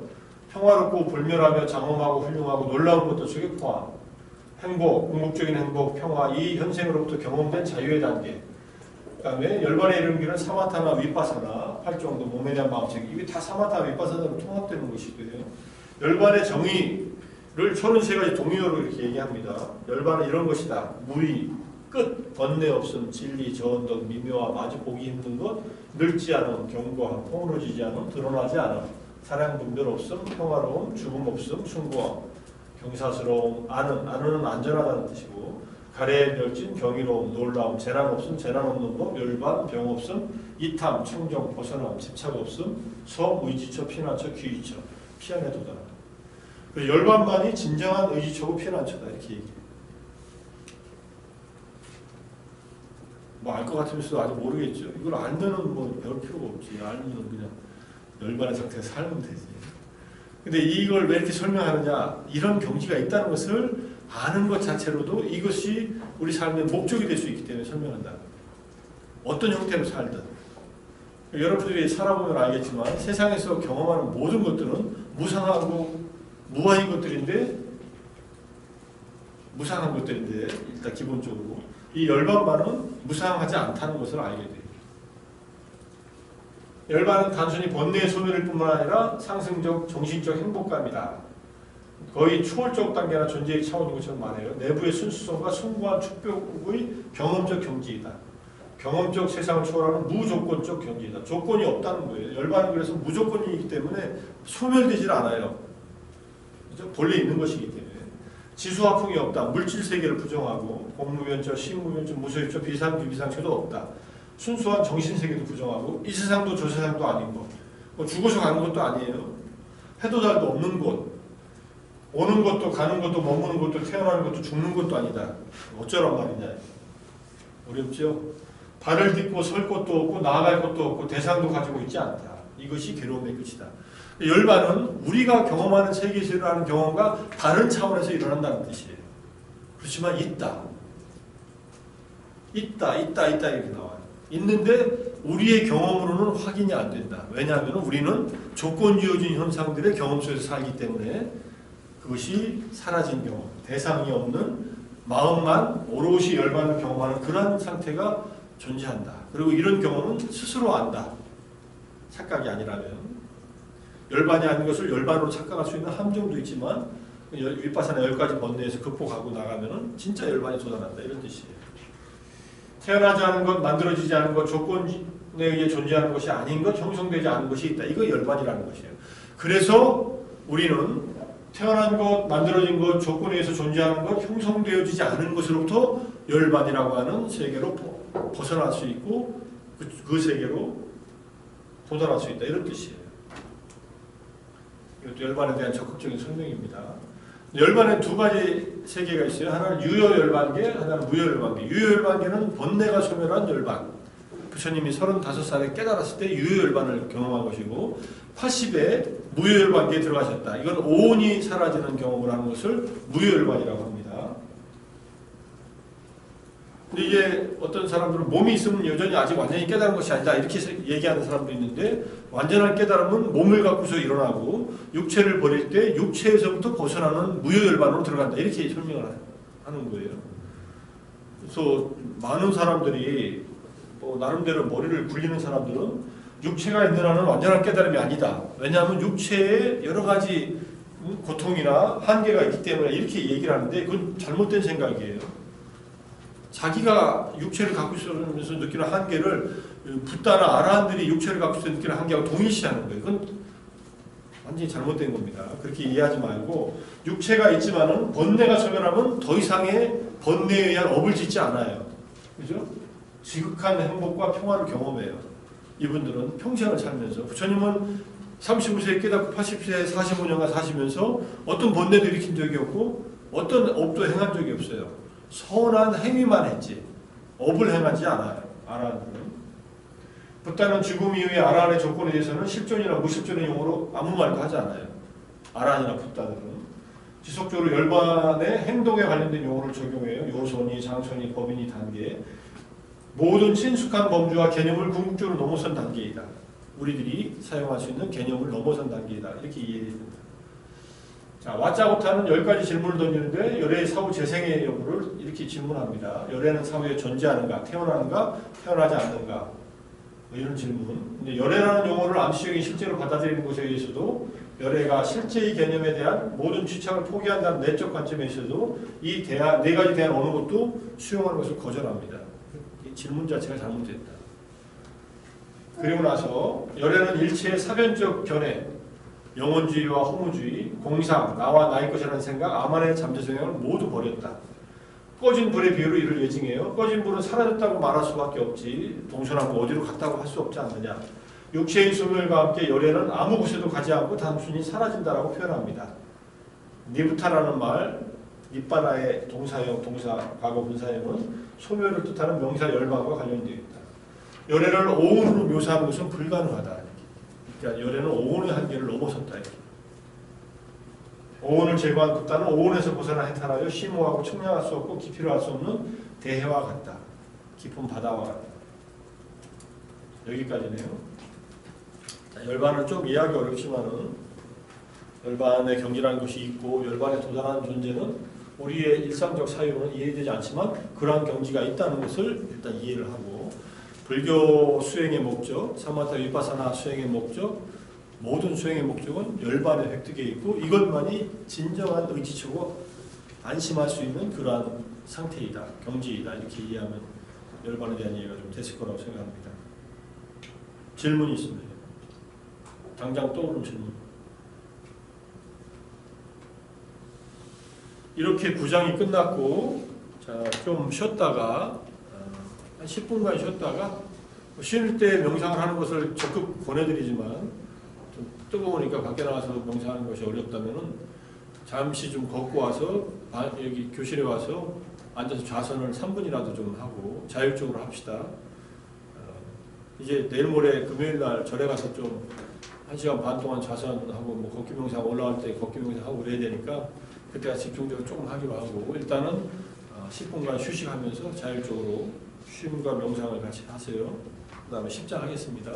평화롭고 불멸하며 장엄하고 훌륭하고 놀라운 것도 속에 포함, 행복, 궁극적인 행복, 평화, 이 현생으로부터 경험된 자유의 단계. 그 다음에 열반에 이르는 길은 사마타나 위파사나, 팔정도, 몸에 대한 마음책, 이게 다 사마타, 위파사나로 통합되는 것이고요. 열반의 정의를 33가지 동의어로 이렇게 얘기합니다. 열반은 이런 것이다. 무의, 끝, 번뇌 없음, 진리, 저언덕, 미묘와 마주 보기 힘든 것, 늙지 않음, 견고함, 허물어지지 않음, 드러나지 않음, 사랑, 분별 없음, 평화로움, 죽음 없음, 숭고함, 경사스러움, 안은 안전하다는 뜻이고, 가래의 멸진, 경이로움, 놀라움, 재난 없음, 재난 없는 법, 열반, 병 없음, 이탐, 청정, 벗어남, 집착 없음, 섬, 의지처, 피난처, 귀의처, 피안에 도달한다. 열반만이 진정한 의지처고 피난처다, 이렇게 얘기해요. 뭐 알 것 같으면서도 아직 모르겠죠. 이걸 알면은 뭐 배울 필요가 없지. 알면은 그냥 열반의 상태에 살면 되지. 근데 이걸 왜 이렇게 설명하느냐, 이런 경지가 있다는 것을 아는 것 자체로도 이것이 우리 삶의 목적이 될 수 있기 때문에 설명한다. 어떤 형태로 살든 여러분들이 살아보면 알겠지만 세상에서 경험하는 모든 것들은 무상하고 무한인 것들인데, 무상한 것들인데 일단 기본적으로 이 열반만은 무상하지 않다는 것을 알게 돼요. 열반은 단순히 번뇌의 소멸일 뿐만 아니라 상승적 정신적 행복감이다. 거의 초월적 단계나 존재의 차원인 것처럼 말해요. 내부의 순수성과 숭고한 축복의 경험적 경지이다. 경험적 세상을 초월하는 무조건적 경지이다. 조건이 없다는 거예요. 열반은 그래서 무조건이기 때문에 소멸되질 않아요. 그렇죠? 본래 있는 것이기 때문에. 지수화풍이 없다. 물질 세계를 부정하고 공무면적, 시무면적, 무소유적, 비상비, 비상처도 없다. 순수한 정신세계도 부정하고 이 세상도 저 세상도 아닌 것, 뭐 죽어서 가는 것도 아니에요. 해도 달도 없는 곳, 오는 것도 가는 것도 머무는 것도 태어나는 것도 죽는 것도 아니다. 어쩌란 말이냐. 어렵죠? 발을 딛고 설 것도 없고 나아갈 것도 없고 대상도 가지고 있지 않다. 이것이 괴로움의 끝이다. 열반은 우리가 경험하는 세계에서 일어나는 경험과 다른 차원에서 일어난다는 뜻이에요. 그렇지만 있다 이렇게 나와요. 있는데 우리의 경험으로는 확인이 안 된다. 왜냐하면 우리는 조건지어진 현상들의 경험 속에서 살기 때문에 그것이 사라진 경험, 대상이 없는 마음만 오롯이 열반을 경험하는 그런 상태가 존재한다. 그리고 이런 경험은 스스로 안다. 착각이 아니라면. 열반이 아닌 것을 열반으로 착각할 수 있는 함정도 있지만 윗바사나 10가지 번뇌에서 극복하고 나가면 진짜 열반이 솟아난다. 이런 뜻이에요. 태어나지 않은 것, 만들어지지 않은 것, 조건에 의해 존재하는 것이 아닌 것, 형성되지 않은 것이 있다. 이거 열반이라는 것이에요. 그래서 우리는 태어난 것, 만들어진 것, 조건에 의해서 존재하는 것, 형성되어지지 않은 것으로부터 열반이라고 하는 세계로 벗어날 수 있고 그 세계로 도달할 수 있다. 이런 뜻이에요. 이것도 열반에 대한 적극적인 설명입니다. 열반에 두 가지 세계가 있어요. 하나는 유효열반계, 하나는 무효열반계. 유효열반계는 번뇌가 소멸한 열반. 부처님이 35살에 깨달았을 때 유효열반을 경험한 것이고 80에 무효열반계에 들어가셨다. 이건 오온이 사라지는 경험을 하는 것을 무효열반이라고 합니다. 근데 이게 어떤 사람들은 몸이 있으면 여전히 아직 완전히 깨달은 것이 아니다 이렇게 얘기하는 사람도 있는데 완전한 깨달음은 몸을 갖고서 일어나고 육체를 버릴 때 육체에서부터 벗어나는 무효열반으로 들어간다 이렇게 설명을 하는 거예요. 그래서 많은 사람들이 나름대로 머리를 굴리는 사람들은 육체가 있는 한은 완전한 깨달음이 아니다. 왜냐하면 육체에 여러 가지 고통이나 한계가 있기 때문에 이렇게 얘기를 하는데 그건 잘못된 생각이에요. 자기가 육체를 갖고 있으면서 느끼는 한계를 붓다나 아라한들이 육체를 갖고 있으면서 느끼는 한계하고 동일시하는 거예요. 그건 완전히 잘못된 겁니다. 그렇게 이해하지 말고 육체가 있지만은 번뇌가 소멸하면 더 이상의 번뇌에 의한 업을 짓지 않아요. 그죠? 지극한 행복과 평화를 경험해요. 이분들은 평생을 살면서 부처님은 35세에 깨닫고 80세에 45년간 사시면서 어떤 번뇌도 일으킨 적이 없고 어떤 업도 행한 적이 없어요. 선한 행위만 했지 업을 행하지 않아요. 아라한들은. 붓다는 죽음 이후의 아라한의 조건에 대해서는 실존이나 무실존의 용어로 아무 말도 하지 않아요. 아라한이나 붓다들은 지속적으로 열반의 행동에 관련된 용어를 적용해요. 요손이, 장손이, 법인이 단계 모든 친숙한 범주와 개념을 궁극적으로 넘어선 단계이다. 우리들이 사용할 수 있는 개념을 넘어선 단계이다. 이렇게 이해됩니다. 자, 왓자고타는 10가지 질문을 던지는데 열애의 사후 재생의 여부를 이렇게 질문합니다. 열애는 사후에 존재하는가, 태어나는가, 태어나지 않는가 이런 질문. 근데 열애라는 용어를 암시적인 실제로 받아들이는 것에 의해서도 열애가 실제의 개념에 대한 모든 취착을 포기한다는 내적 관점에 있어도 이 네 가지 대한 어느 것도 수용하는 것을 거절합니다. 이 질문 자체가 잘못됐다. 그리고 나서 열애는 일체의 사변적 견해, 영혼주의와 허무주의, 공상, 나와 나의 것이라는 생각, 아만의 잠재 성향을 모두 버렸다. 꺼진 불의 비유로 이를 예증해요. 꺼진 불은 사라졌다고 말할 수밖에 없지 동서남북 어디로 갔다고 할 수 없지 않느냐. 육체의 소멸과 함께 열애는 아무 곳에도 가지 않고 단순히 사라진다라고 표현합니다. 니부타라는 말, 니빠나의 동사형, 동사, 과거 분사형은 소멸을 뜻하는 명사 열반과 관련되어 있다. 열애를 오온으로 묘사하는 것은 불가능하다. 그러니까 열애는 오온의 한계를 넘어섰다. 이렇게. 오온을 제거한 붓다는 오온에서 벗어나 해탈하여 심오하고 청량할 수 없고 깊이로 할 수 없는 대해와 같다. 깊은 바다와 같다. 여기까지네요. 자, 열반은 좀 이해하기 어렵지만은 열반의 경지라는 것이 있고 열반에 도달하는 존재는 우리의 일상적 사유로는 이해되지 않지만 그러한 경지가 있다는 것을 일단 이해를 하고 불교 수행의 목적, 사마타 위파사나 수행의 목적, 모든 수행의 목적은 열반의 획득에 있고 이것만이 진정한 의지처고 안심할 수 있는 그러한 상태이다, 경지이다 이렇게 이해하면 열반에 대한 이해가 좀 됐을 거라고 생각합니다. 질문이 있습니다. 당장 떠오른 질문. 이렇게 9장이 끝났고 자, 좀 쉬었다가 한 10분간 쉬었다가 쉴 때 명상을 하는 것을 적극 권해드리지만 좀 뜨거우니까 밖에 나가서 명상하는 것이 어렵다면 잠시 좀 걷고 와서 여기 교실에 와서 앉아서 좌선을 3분이라도 좀 하고 자율적으로 합시다. 이제 내일 모레 금요일 날 절에 가서 좀 1시간 반 동안 좌선하고 뭐 걷기 명상 올라갈 때 걷기 명상 하고 그래야 되니까 그때가 집중적으로 조금 하기로 하고 일단은 10분간 휴식하면서 자율적으로 쉼과 명상을 같이 하세요. 그 다음에 십자하겠습니다.